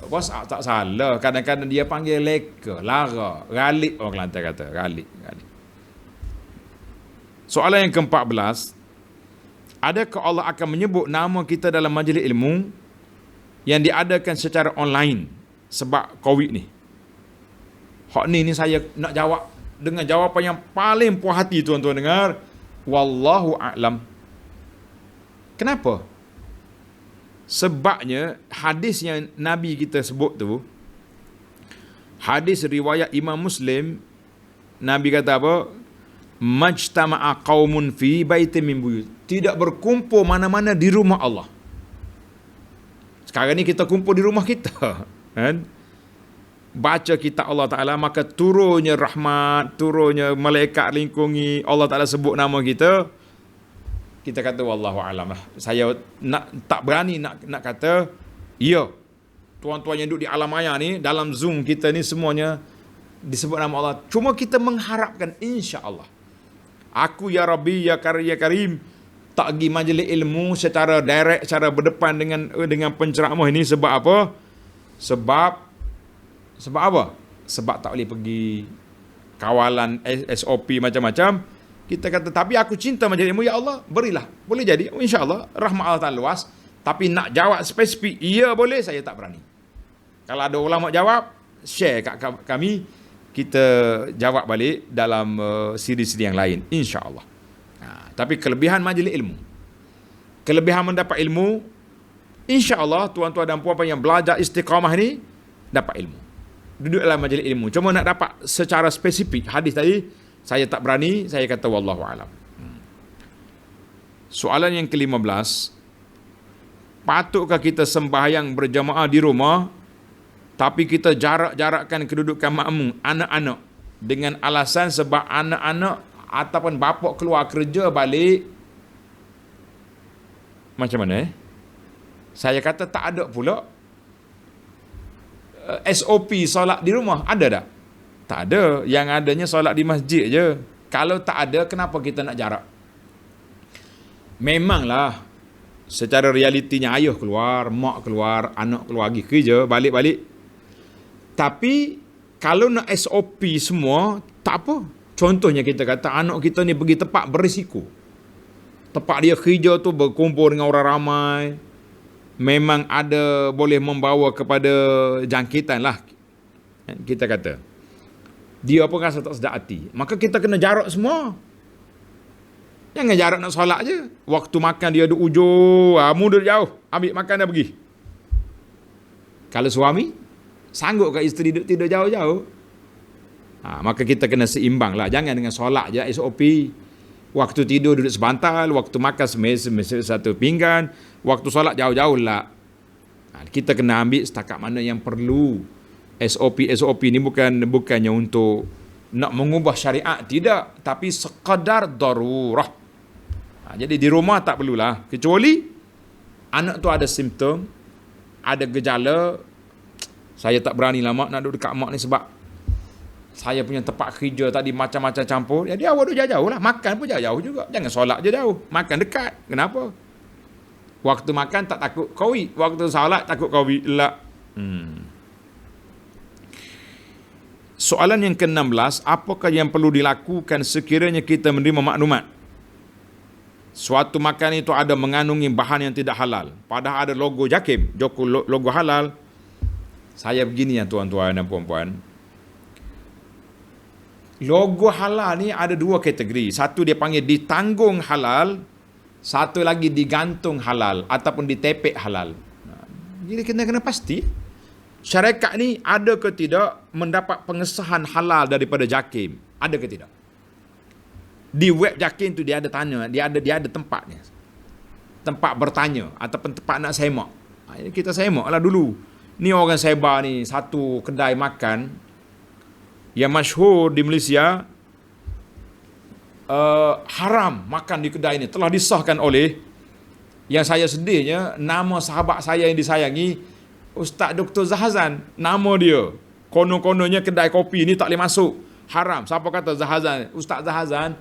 WhatsApp tak salah. Kadang-kadang dia panggil leka, lara, galik orang Kelantan kata, galik. Soalan yang ke-14, adakah Allah akan menyebut nama kita dalam majlis ilmu yang diadakan secara online sebab Covid ni? Hak ni saya nak jawab dengan jawapan yang paling puas hati tuan-tuan dengar. Wallahu a'lam. Kenapa? Sebabnya hadis yang Nabi kita sebut tu, Hadis riwayat Imam Muslim, Nabi kata apa? Majtama'a qaumun fi baitin min buyut. Tidak berkumpul mana-mana di rumah Allah. Sekarang ni kita kumpul di rumah kita, kan? Baca kitab Allah Ta'ala, maka turunnya rahmat, turunnya malaikat lingkungi, Allah Ta'ala sebut nama kita. Kita kata wallahu alam lah. Saya tak berani nak kata ya. Tuan-tuan yang duduk di alam maya ni, dalam Zoom kita ni semuanya disebut nama Allah. Cuma kita mengharapkan insya-Allah. Aku ya Rabbi ya Karim tak pergi majlis ilmu secara direct, secara berdepan dengan penceramah ini sebab apa? Sebab apa? Sebab tak boleh pergi kawalan SOP macam-macam. Kita kata, tapi aku cinta majlis ilmu, ya Allah, berilah. Boleh jadi, insya-Allah, rahmat Allah Ta'ala luas. Tapi nak jawab spesifik, ya boleh, saya tak berani. Kalau ada ulama jawab, share kat kami, kita jawab balik dalam siri-siri yang lain, insya-Allah. Tapi kelebihan majlis ilmu, kelebihan mendapat ilmu, insya-Allah tuan-tuan dan puan-puan yang belajar istiqamah ni dapat ilmu. Duduk dalam majlis ilmu. Cuma nak dapat secara spesifik hadis tadi, saya tak berani, saya kata wallahu alam. Soalan yang ke-15, patutkah kita sembahyang berjamaah di rumah tapi kita jarak-jarakkan kedudukan makmum anak-anak dengan alasan sebab anak-anak ataupun bapa keluar kerja balik? Macam mana? Saya kata tak ada pula SOP solat di rumah. Ada tak? Tak ada. Yang adanya solat di masjid je. Kalau tak ada, kenapa kita nak jarak? Memanglah secara realitinya ayah keluar, mak keluar, anak keluar pergi kerja, balik-balik. Tapi kalau nak SOP semua, tak apa. Contohnya kita kata anak kita ni pergi tempat berisiko. Tempat dia kerja tu berkumpul dengan orang ramai. Memang ada boleh membawa kepada jangkitan lah. Kita kata. Dia pun rasa tak sedap hati. Maka kita kena jarak semua. Jangan jarak nak solat je. Waktu makan dia duduk ujung. Mundur jauh. Ambil makan dah pergi. Kalau suami, sanggup kat isteri duduk tidur jauh-jauh? Maka kita kena seimbang lah. Jangan dengan solat je SOP. Waktu tidur duduk sebantal, waktu makan semesa satu pinggan, waktu solat jauh-jauh lah. Kita kena ambil setakat mana yang perlu. SOP ni bukannya untuk nak mengubah syariat, tidak, tapi sekadar darurah. Jadi di rumah tak perlulah, kecuali anak tu ada simptom, ada gejala. Saya tak berani lah mak nak duduk dekat mak ni sebab saya punya tempat kerja tadi macam-macam campur. Jadi awak duduk jauh-jauh lah. Makan pun jauh-jauh juga. Jangan solat je jauh. Makan dekat. Kenapa? Waktu makan tak takut COVID. Waktu solat takut COVID. Lah. Soalan yang ke-16. Apakah yang perlu dilakukan sekiranya kita menerima maklumat suatu makan itu ada mengandungi bahan yang tidak halal, padahal ada logo JAKIM, logo halal? Saya begini ya tuan-tuan dan puan-puan. Logo halal ni ada dua kategori. Satu dia panggil ditanggung halal, satu lagi digantung halal ataupun ditepek halal. Jadi kena pasti syarikat ni ada ke tidak mendapat pengesahan halal daripada JAKIM. Ada ke tidak? Di web JAKIM tu dia ada tanya, dia ada tempatnya. Tempat bertanya ataupun tempat nak semak. Kita semaklah dulu. Ni orang sebar ni satu kedai makan yang masyhur di Malaysia, haram makan di kedai ini. Telah disahkan oleh, yang saya sedihnya, nama sahabat saya yang disayangi, Ustaz Dr. Zahazan. Nama dia. Konon-kononnya kedai kopi ni tak boleh masuk. Haram. Siapa kata Zahazan? Ustaz Zahazan,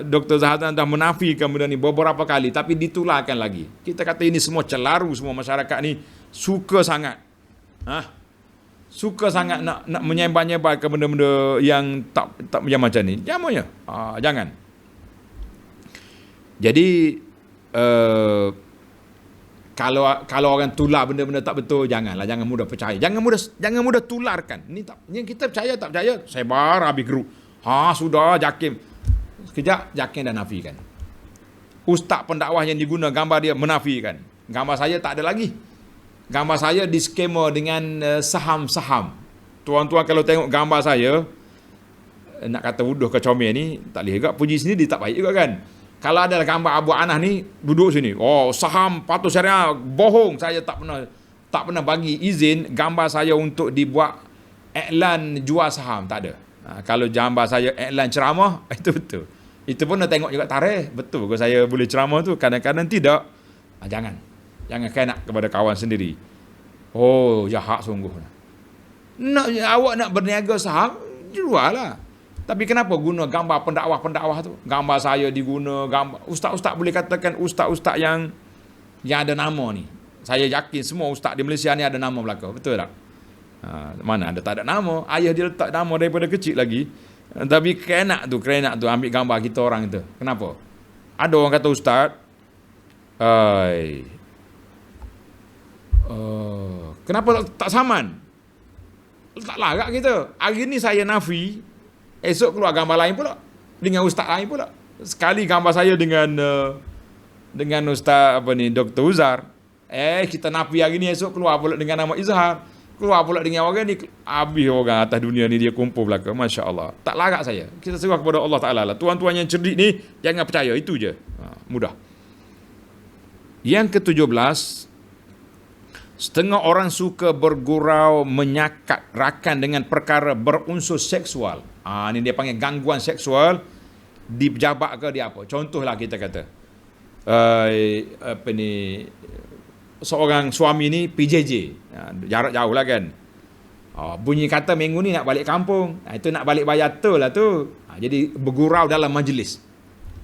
Dr. Zahazan dah menafikan benda ni beberapa kali, tapi ditularkan lagi. Kita kata ini semua celaru, semua masyarakat ni suka sangat. Suka sangat nak menyebar-nyebar ke benda-benda yang tak yang macam ni. Jangan. Jadi kalau orang tular benda-benda tak betul, jangan mudah percaya. Jangan mudah tularkan. Ni kita percaya tak percaya, sebar habis grup. Sudah JAKIM. Sekejap JAKIM dah nafikan. Ustaz pendakwah yang diguna gambar dia menafikan. Gambar saya tak ada lagi. Gambar saya di skema dengan saham-saham. Tuan-tuan kalau tengok gambar saya, nak kata wuduh ke comel ni, tak boleh juga, puji sendiri tak baik juga kan. Kalau ada gambar Abu Anas ni duduk sini, saham patuh syariah, bohong, saya tak pernah bagi izin gambar saya untuk dibuat iklan jual saham, tak ada. Kalau gambar saya iklan ceramah, itu betul. Itu pun nak tengok juga tarikh, betul ke saya boleh ceramah tu, kadang-kadang tidak. Jangan kena kepada kawan sendiri. Jahat sungguh. Awak nak berniaga saham, jual lah. Tapi kenapa guna gambar pendakwah-pendakwah tu? Gambar saya diguna, gambar ustaz-ustaz, boleh katakan ustaz-ustaz yang ada nama ni. Saya yakin semua ustaz di Malaysia ni ada nama belaka, betul tak? Mana ada tak ada nama? Ayah dia letak nama daripada kecil lagi. Tapi kerenak tu ambil gambar kita orang itu. Kenapa? Ada orang kata ustaz, kenapa tak saman? Tak larat kita. Hari ni saya nafi, esok keluar gambar lain pula, dengan ustaz lain pula. Sekali gambar saya dengan ustaz Dr. Uzar. Kita nafi hari ni, esok keluar pula dengan nama Izhar. Keluar pula dengan orang ni, habis orang atas dunia ni dia kumpul belaka. Masya Allah. Tak larat saya. Kita serah kepada Allah Ta'ala lah. Tuan-tuan yang cerdik ni, jangan percaya. Itu je. Mudah. Yang ke-17, setengah orang suka bergurau, menyakat rakan dengan perkara berunsur seksual. Ni dia panggil gangguan seksual di pejabat ke dia apa. Contohlah kita kata, seorang suami ni PJJ, jarak jauh lah kan. Bunyi kata minggu ni nak balik kampung, itu nak balik bayar tol lah tu. Jadi bergurau dalam majlis,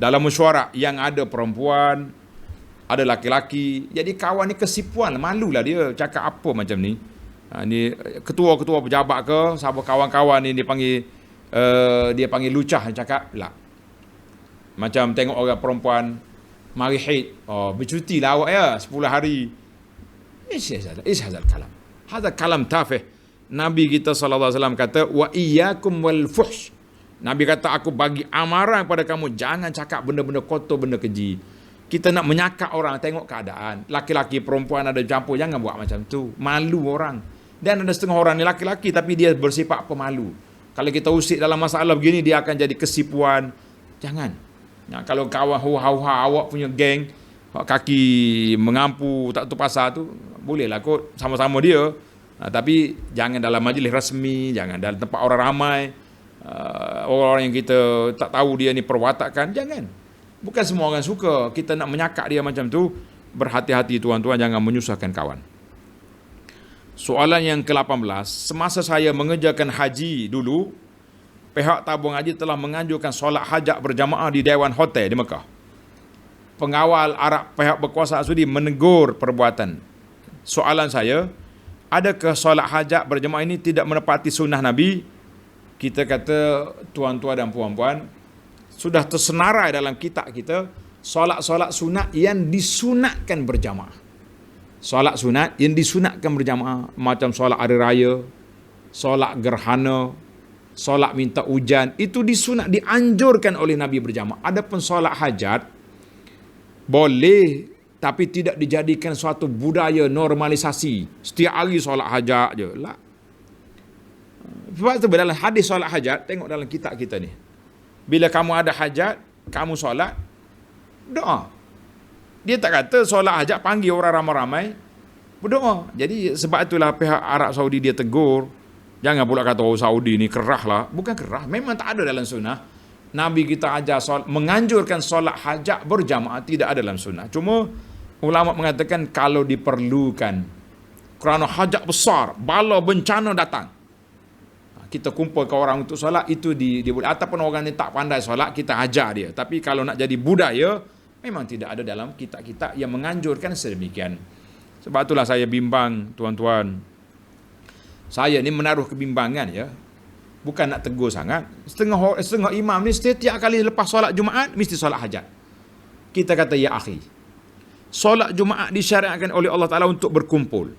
dalam mesyuarat yang ada perempuan, ada laki-laki. Jadi kawan ni kesipuan, malulah dia cakap apa macam ni. Ni ketua-ketua pejabat ke, sahabat kawan-kawan ni dia panggil lucah, cakap lah. Macam tengok orang perempuan mari haid, bercuti lah awak ya 10 hari. Ish hazal kalam. Hazal kalam tafih. Nabi kita sallallahu alaihi wasallam kata, wa iyyakum wal fuhsh. Nabi kata, aku bagi amaran kepada kamu, jangan cakap benda-benda kotor, benda keji. Kita nak menyakat orang, tengok keadaan. Laki-laki perempuan ada campur, jangan buat macam tu. Malu orang. Dan ada setengah orang ni laki-laki tapi dia bersifat pemalu. Kalau kita usik dalam masalah begini, dia akan jadi kesipuan. Jangan. Kalau kawan huha-huha awak punya geng, kaki mengampu tak tu pasal tu, bolehlah kot sama-sama dia. Tapi jangan dalam majlis rasmi, jangan dalam tempat orang ramai, orang-orang yang kita tak tahu dia ni perwatakan, jangan. Bukan semua orang suka kita nak menyakak dia macam tu. Berhati-hati tuan-tuan, jangan menyusahkan kawan. Soalan yang ke-18, semasa saya mengerjakan haji dulu, pihak tabung haji telah menganjurkan solat hajat berjamaah di Dewan Hotel di Mekah. Pengawal Arab pihak berkuasa sudi menegur perbuatan. Soalan saya, adakah solat hajat berjamaah ini tidak menepati sunnah Nabi? Kita kata tuan-tuan dan puan-puan, sudah tersenarai dalam kitab kita solat-solat sunat yang disunatkan berjamaah. Solat sunat yang disunatkan berjamaah, macam solat hari raya, solat gerhana, solat minta hujan, itu disunat, dianjurkan oleh Nabi berjamaah. Adapun solat hajat boleh, tapi tidak dijadikan suatu budaya normalisasi. Setiap hari solat hajat je lah. Sebab itu dalam hadis solat hajat, tengok dalam kitab kita ni, bila kamu ada hajat, kamu solat, doa. Dia tak kata solat hajat panggil orang ramai-ramai, berdoa. Jadi sebab itulah pihak Arab Saudi dia tegur. Jangan pula kata Saudi ni kerah lah. Bukan kerah, memang tak ada dalam sunnah. Nabi kita ajar menganjurkan solat hajat berjamaah, tidak ada dalam sunnah. Cuma ulama mengatakan kalau diperlukan, kerana hajat besar, bala bencana datang, kita kumpul ke orang untuk solat, itu dia boleh. Ataupun orang ni tak pandai solat, kita ajar dia. Tapi kalau nak jadi budaya, memang tidak ada dalam kitab-kitab yang menganjurkan sedemikian. Sebab itulah saya bimbang tuan-tuan. Saya ni menaruh kebimbangan ya. Bukan nak tegur sangat. Setengah imam ni setiap kali lepas solat Jumaat mesti solat hajat. Kita kata ya akhi, solat Jumaat disyariatkan oleh Allah Taala untuk berkumpul.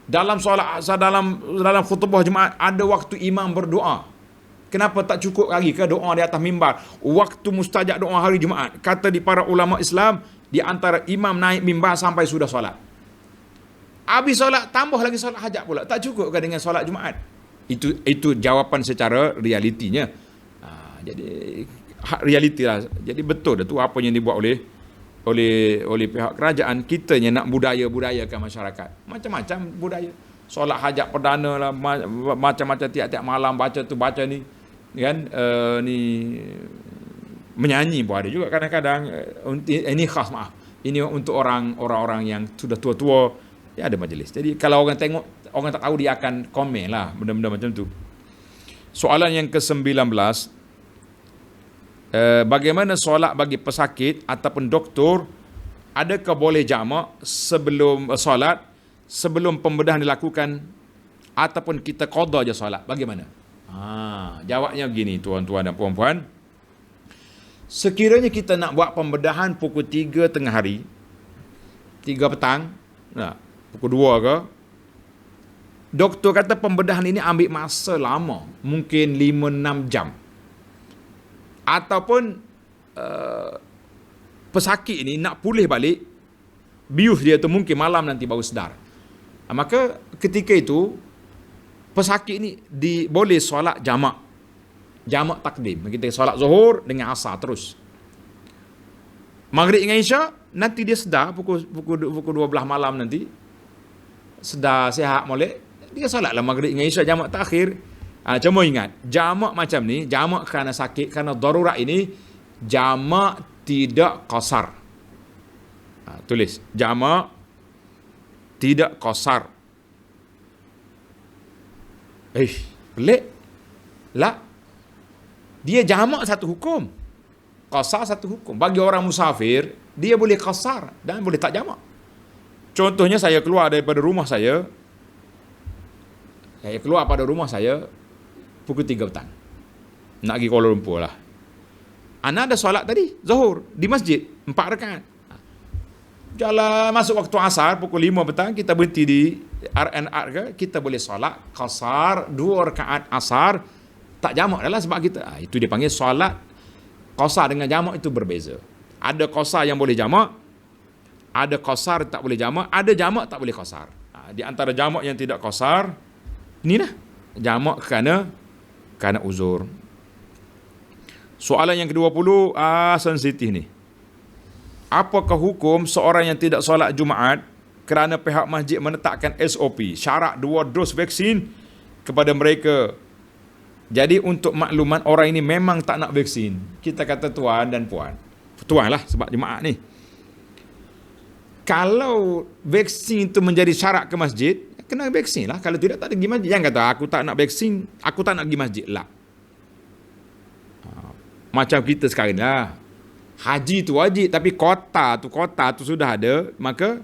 Dalam solat, dalam khutbah Jumaat ada waktu imam berdoa. Kenapa tak cukup lagi ke doa di atas mimbar? Waktu mustajab doa hari Jumaat. Kata di para ulama Islam, di antara imam naik mimbar sampai sudah solat. Habis solat, tambah lagi solat hajat pula. Tak cukup ke dengan solat Jumaat? Itu jawapan secara realitinya. Jadi realiti lah. Jadi betul dah tu apa yang dibuat oleh pihak kerajaan. Kitanya nak budayakan masyarakat. Macam-macam budaya. Solat hajat perdana lah, macam-macam tiap-tiap malam baca tu baca ni, kan? Ni menyanyi pun ada juga kadang-kadang. Ini khas, maaf. Ini untuk orang-orang yang sudah tua-tua, dia ada majlis. Jadi kalau orang tengok, orang tak tahu, dia akan komen lah benda-benda macam tu. Soalan yang ke-19, bagaimana solat bagi pesakit ataupun doktor? Adakah boleh jamak sebelum solat, sebelum pembedahan dilakukan, ataupun kita qada je solat? Bagaimana? Jawabnya begini, tuan-tuan dan puan-puan. Sekiranya kita nak buat pembedahan pukul 3 tengah hari, 3 petang, pukul 2 ke, doktor kata pembedahan ini ambil masa lama, mungkin 5-6 jam. Ataupun pesakit ini nak pulih balik, bius dia tu mungkin malam nanti baru sedar. Maka ketika itu pesakit ni boleh solat jamak takdim. Kita solat zuhur dengan asar terus. Maghrib dengan isyak nanti dia sedar pukul 12 malam, nanti sedar sihat molek, dia solatlah maghrib dengan isyak jamak takhir. Cuma ingat, jamak macam ni, jamak kerana sakit, kerana darurat ini, jamak tidak qasar. Tulis, jamak tidak qasar. Pelik. Lah, dia jamak satu hukum, qasar satu hukum. Bagi orang musafir, dia boleh qasar dan boleh tak jamak. Contohnya saya keluar daripada rumah saya pukul 3 petang. Nak pergi Kuala Lumpur lah. Ana ada solat tadi, Zuhur, di masjid, 4 rakaat. Jalan masuk waktu asar, pukul 5 petang, kita berhenti di RNR ke, kita boleh solat qasar 2 rakaat asar, tak jamak dah lah sebab kita. Itu dia panggil solat qasar dengan jamak itu berbeza. Ada qasar yang boleh jamak, ada qasar tak boleh jamak, ada jamak tak boleh qasar. Di antara jamak yang tidak qasar, inilah jamak kerana uzur. Soalan yang ke-20, sensitif ni. Apakah hukum seorang yang tidak solat Jumaat kerana pihak masjid menetapkan SOP, syarat 2 dos vaksin kepada mereka? Jadi untuk makluman, orang ini memang tak nak vaksin. Kita kata tuan dan puan, tuan lah sebab Jumaat ni. Kalau vaksin itu menjadi syarat ke masjid, kena vaksin lah. Kalau tidak, tak ada pergi masjid. Jangan kata aku tak nak vaksin, aku tak nak pergi masjid lah. Macam kita sekarang lah, haji tu wajib, tapi kota tu sudah ada. Maka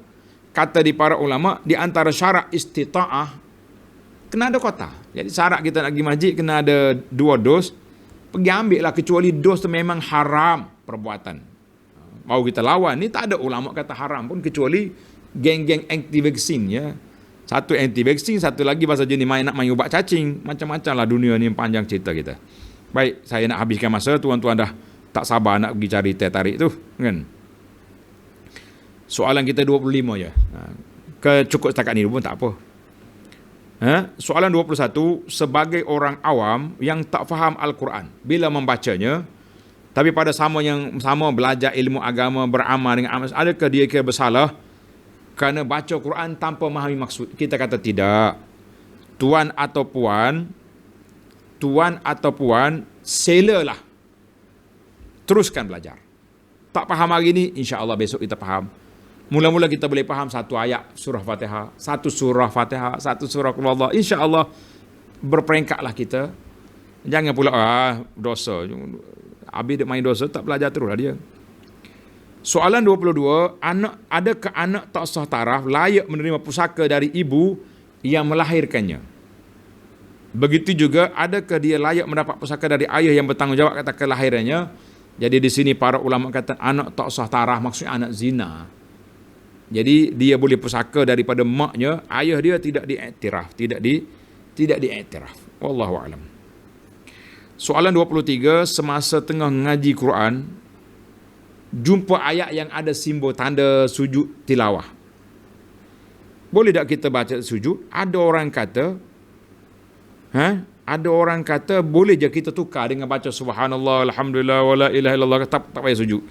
kata di para ulama, di antara syarat istita'ah, kena ada kota. Jadi syarat kita nak pergi masjid, kena ada 2 dos. Pergi ambil lah, kecuali dos tu memang haram perbuatan. Mau kita lawan, ni tak ada ulama kata haram pun, kecuali geng-geng anti-vaksin ya. Satu anti-vaksin, satu lagi pasal jenis nak main ubat cacing. Macam-macam lah dunia ni, panjang cerita kita. Baik, saya nak habiskan masa, tuan-tuan dah tak sabar nak pergi cari teh tarik tu, kan? Soalan kita 25 je. Cukup setakat ni pun tak apa. Soalan 21, sebagai orang awam yang tak faham Al-Quran, bila membacanya, tapi pada sama belajar ilmu agama, beramal dengan amal, adakah dia kira bersalah kerana baca Quran tanpa memahami maksud? Kita kata tidak. Tuan atau puan, selalah teruskan belajar. Tak faham hari ni, insya-Allah besok kita faham. Mula-mula kita boleh faham satu ayat surah Fatihah, satu surah Qul Huwallah. Insya-Allah berperingkatlah kita. Jangan pula dosa. Habis dia main dosa, tak belajar teruslah dia. Soalan 22, adakah anak tak sah taraf layak menerima pusaka dari ibu yang melahirkannya? Begitu juga, adakah dia layak mendapat pusaka dari ayah yang bertanggungjawab atas kelahirannya? Jadi di sini para ulama kata anak tak sah taraf maksudnya anak zina. Jadi dia boleh pusaka daripada maknya, ayah dia tidak diiktiraf, tidak diiktiraf. Wallahu a'lam. Soalan 23, semasa tengah ngaji Quran, jumpa ayat yang ada simbol tanda sujud tilawah. Boleh tak kita baca sujud? Ada orang kata Ada orang kata boleh je kita tukar dengan baca subhanallah, alhamdulillah, wala ilaha illallah, tak payah sujud.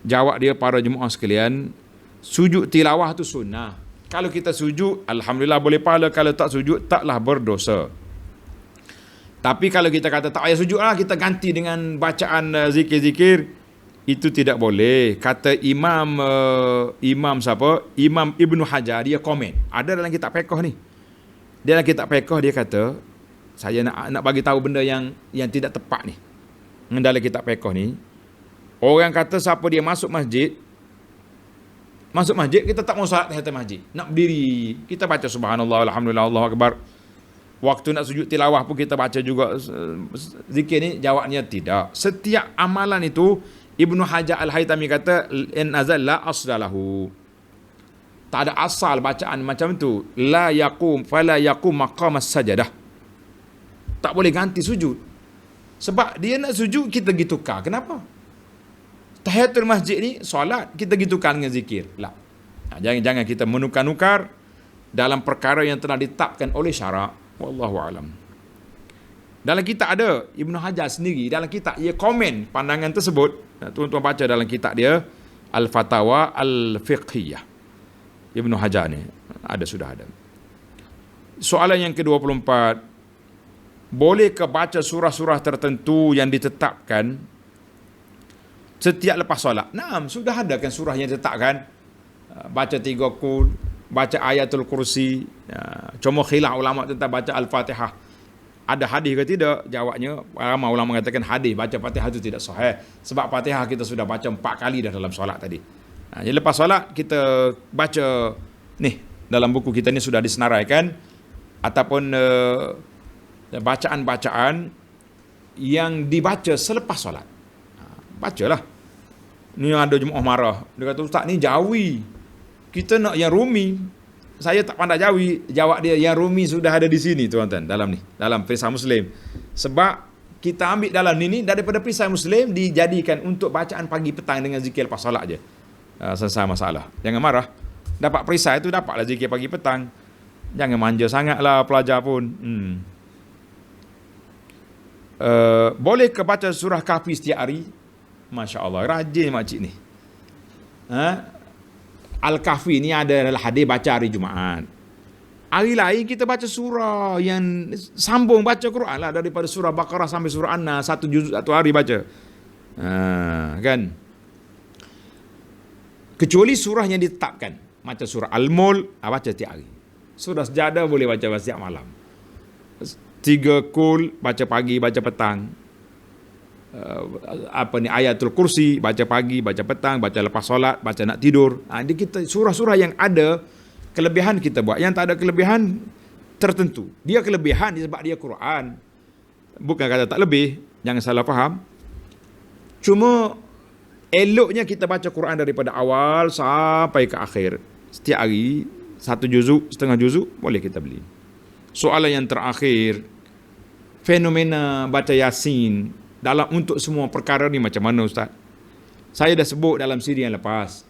Jawab dia, para jemaah sekalian, sujud tilawah tu sunnah. Kalau kita sujud, alhamdulillah boleh pahala. Kalau tak sujud, taklah berdosa. Tapi kalau kita kata tak payah sujud lah, kita ganti dengan bacaan zikir-zikir, itu tidak boleh. Kata Imam siapa? Imam Ibnu Hajar, dia komen. Ada dalam kitab fiqh ni. Dalam kitab fiqh dia kata, saya nak bagi tahu benda yang tidak tepat ni. Dalam kitab fiqh ni, orang kata siapa dia masuk masjid, kita tak mau salat tahiyatul masjid. Nak berdiri, kita baca subhanallah, alhamdulillah, Allahu akbar. Waktu nak sujud tilawah pun kita baca juga zikir ni. Jawabnya tidak. Setiap amalan itu, Ibnu Hajar Al-Haytami kata, in azal la asdalahu. Tak ada asal bacaan macam tu. La yaqum fala yaqum maqam as-sajadah. Tak boleh ganti sujud. Sebab dia nak sujud, kita pergi tukar. Kenapa? Tahiyatul masjid ni solat, kita pergi tukar dengan zikir. Lah. Jangan kita menukar-nukar dalam perkara yang telah ditetapkan oleh syarak. Wallahu alam. Dalam kitab ada Ibnu Hajar sendiri, dalam kitab ia komen pandangan tersebut. Tuan-tuan baca dalam kitab dia Al-Fatawa Al-Fiqhiyah. Ibnu Hajar ni sudah ada. Soalan yang ke-24, bolehkah baca surah-surah tertentu yang ditetapkan setiap lepas solat? Naam, sudah ada kan surah yang ditetapkan. Baca 3 qul, baca ayatul kursi. Cuma khilaf ulama tentang baca Al-Fatihah. Ada hadis ke tidak? Jawabnya, ramai ulama mengatakan hadis baca Fatihah itu tidak sahih. Sebab Fatihah kita sudah baca 4 kali dah dalam solat tadi. Jadi lepas solat kita baca ni, dalam buku kita ni sudah disenaraikan, ataupun bacaan-bacaan yang dibaca selepas solat. Bacalah. Ni ada jemaah marah. Dia kata, ustaz ni Jawi. Kita nak yang Rumi. Saya tak pandai Jawi. Jawab dia, yang Rumi sudah ada di sini tuan-tuan. Dalam Perisai Muslim. Sebab kita ambil dalam ni daripada Perisai Muslim, dijadikan untuk bacaan pagi petang dengan zikir lepas solat je. Selesai masalah. Jangan marah. Dapat perisai tu, dapatlah zikir pagi petang. Jangan manja sangatlah pelajar pun. Boleh ke baca surah Kahfi setiap hari? Masya Allah, rajin makcik ni. Al-Kahfi ni adalah hadis baca hari Jumaat. Hari lain kita baca surah yang sambung baca Quran lah, daripada surah Baqarah sampai surah An-Nas, 1 juz satu hari baca. Kan? Kecuali surah yang ditetapkan, macam surah Al-Mulk, baca setiap hari. Surah Sajadah boleh baca setiap malam. 3 qul baca pagi, baca petang. Ayatul kursi baca pagi, baca petang, baca lepas solat, baca nak tidur. Kita surah-surah yang ada kelebihan kita buat, yang tak ada kelebihan tertentu. Dia kelebihan sebab dia Quran. Bukan kata tak lebih, jangan salah faham. Cuma eloknya kita baca Quran daripada awal sampai ke akhir. Setiap hari 1 juzuk, setengah juzuk boleh kita beli. Soalan yang terakhir, fenomena baca Yasin dalam untuk semua perkara ni macam mana ustaz? Saya dah sebut dalam siri yang lepas.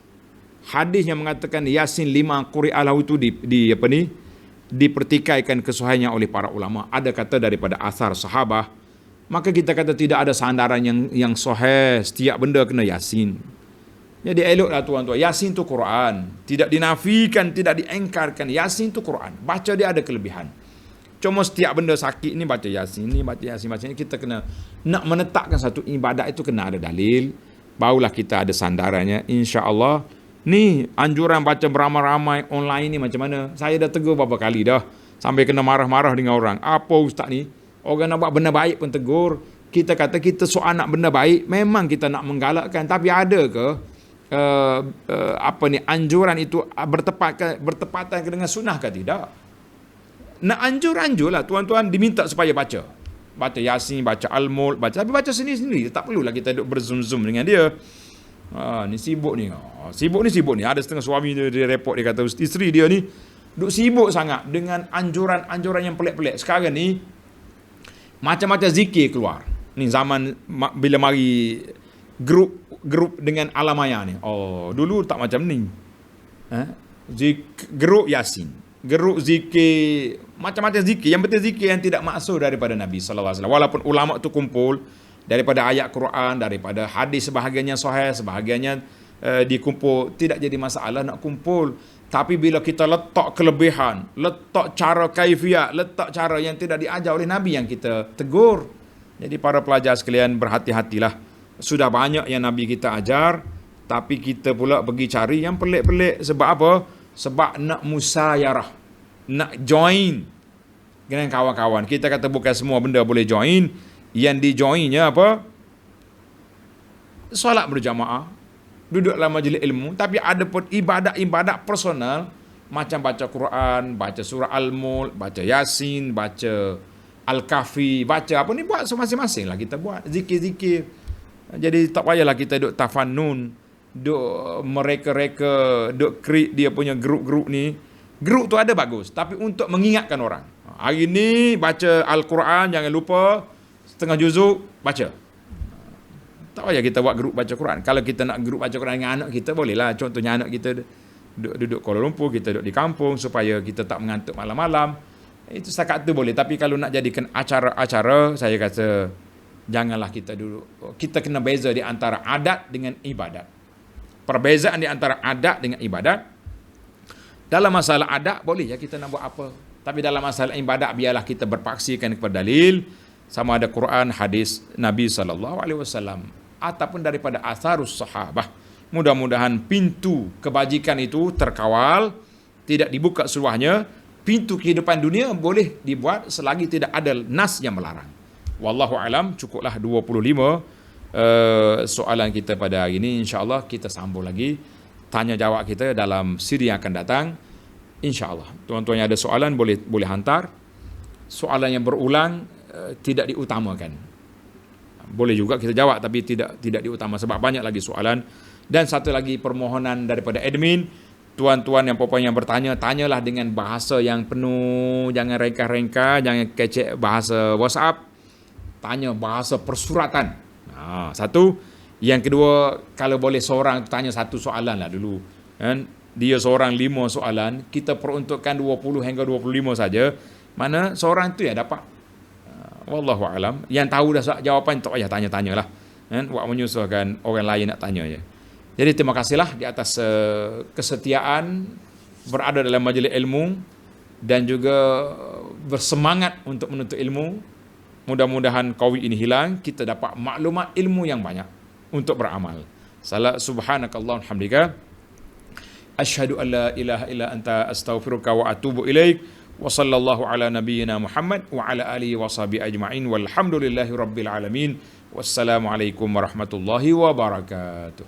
Hadis yang mengatakan Yasin 5 quri'alahu itu dipertikaikan kesuhaiannya oleh para ulama. Ada kata daripada asar sahabah. Maka kita kata tidak ada sandaran yang sahih, setiap benda kena Yasin. Jadi eloklah tuan-tuan, Yasin tu Quran. Tidak dinafikan, tidak diengkarkan. Yasin tu Quran. Baca dia ada kelebihan. Cuma setiap benda sakit ni baca Yasin, ni baca Yasin, baca ni. Kita kena nak menetapkan satu ibadat itu kena ada dalil. Barulah kita ada sandarannya, insya-Allah. Ni anjuran baca beramai-ramai online ni macam mana? Saya dah tegur beberapa kali dah. Sampai kena marah-marah dengan orang. Apa ustaz ni? Orang nak buat benda baik pun tegur. Kita kata kita soal nak benda baik, memang kita nak menggalakkan. Tapi ada ke anjuran itu bertepatan dengan sunnah ke tidak? Nak anjur lah tuan-tuan diminta supaya baca Yasin, baca Al-Mulk, tapi baca sendiri-sendiri. Tak perlulah kita duduk berzum-zum dengan dia. Ni sibuk ni. Sibuk ni. Ada setengah suami dia report, dia kata isteri dia ni duk sibuk sangat dengan anjuran-anjuran yang pelik-pelik. Sekarang ni macam-macam zikir keluar. Ni zaman bila mari grup dengan alamaya ni. Dulu tak macam ni. Grup Yasin. geruk zikir, macam-macam zikir. Yang penting zikir yang tidak maksud daripada Nabi sallallahu alaihi wasallam. Walaupun ulama tu kumpul daripada ayat Quran, daripada hadis, sebahagiannya sahih, sebahagiannya dikumpul, tidak jadi masalah nak kumpul. Tapi bila kita letak kelebihan, letak cara kaifiat, letak cara yang tidak diajar oleh Nabi, yang kita tegur. Jadi para pelajar sekalian, berhati-hatilah. Sudah banyak yang Nabi kita ajar, tapi kita pula pergi cari yang pelik-pelik. Sebab apa? Sebab nak musayarah, nak join dengan kawan-kawan. Kita kata bukan semua benda boleh join. Yang di-joinnya apa? Solat berjamaah, duduk dalam majlis ilmu. Tapi ada pun ibadat-ibadat personal, macam baca Quran, baca surah Al-Mulk, baca Yasin, baca Al-Kahfi, baca apa ni, buat masing-masing lah kita buat. Zikir-zikir. Jadi tak payahlah kita duk tafannun, duk mereka-reka, duk create dia punya grup-grup ni. Grup tu ada bagus, tapi untuk mengingatkan orang. Hari ni baca Al-Quran, jangan lupa setengah juzuk baca. Tak payah kita buat grup baca Quran. Kalau kita nak grup baca Quran dengan anak kita, bolehlah. Contohnya anak kita duduk Kuala Lumpur, kita duduk di kampung, supaya kita tak mengantuk malam-malam. Itu setakat tu boleh. Tapi kalau nak jadikan acara-acara, saya kata janganlah kita duduk. Kita kena beza di antara adat dengan ibadat. Perbezaan di antara adat dengan ibadat. Dalam masalah adat boleh ya kita nak buat apa. Tapi dalam masalah ibadat, biarlah kita berpaksikan kepada dalil, sama ada Quran, hadis Nabi SAW, ataupun daripada asarus sahabah. Mudah-mudahan pintu kebajikan itu terkawal, tidak dibuka seluruhnya. Pintu kehidupan dunia boleh dibuat selagi tidak ada nas yang melarang. Wallahu alam. Cukuplah 25 soalan kita pada hari ini. InsyaAllah kita sambung lagi tanya jawab kita dalam siri yang akan datang, InsyaAllah. Tuan-tuan yang ada soalan boleh hantar. Soalan yang berulang tidak diutamakan. Boleh juga kita jawab, tapi tidak diutama sebab banyak lagi soalan. Dan satu lagi permohonan daripada admin, tuan-tuan yang puan-puan yang bertanya, tanyalah dengan bahasa yang penuh, jangan rengkah-rengkah, jangan kecek bahasa WhatsApp, tanya bahasa persuratan. Satu. Yang kedua, kalau boleh seorang tanya satu soalan lah dulu, kan? Dia seorang 5 soalan, kita peruntukkan 20 hingga 25 saja, mana seorang tu ya dapat. Wallahu alam. Yang tahu dah jawapan, tak payah tanya-tanya lah, kan? Buat menyusahkan orang lain nak tanya je. Jadi terima kasihlah di atas kesetiaan berada dalam majlis ilmu dan juga bersemangat untuk menuntut ilmu. Mudah-mudahan COVID ini hilang, kita dapat maklumat ilmu yang banyak untuk beramal. Subhanakallahumma wa hamdika, asyhadu an la ilaha illa anta, astaghfiruka wa atubu ilaik. Wa sallallahu ala nabiyyina Muhammad wa ala alihi wa sahbihi ajma'in. Walhamdulillahi rabbil alamin. Wassalamualaikum warahmatullahi wabarakatuh.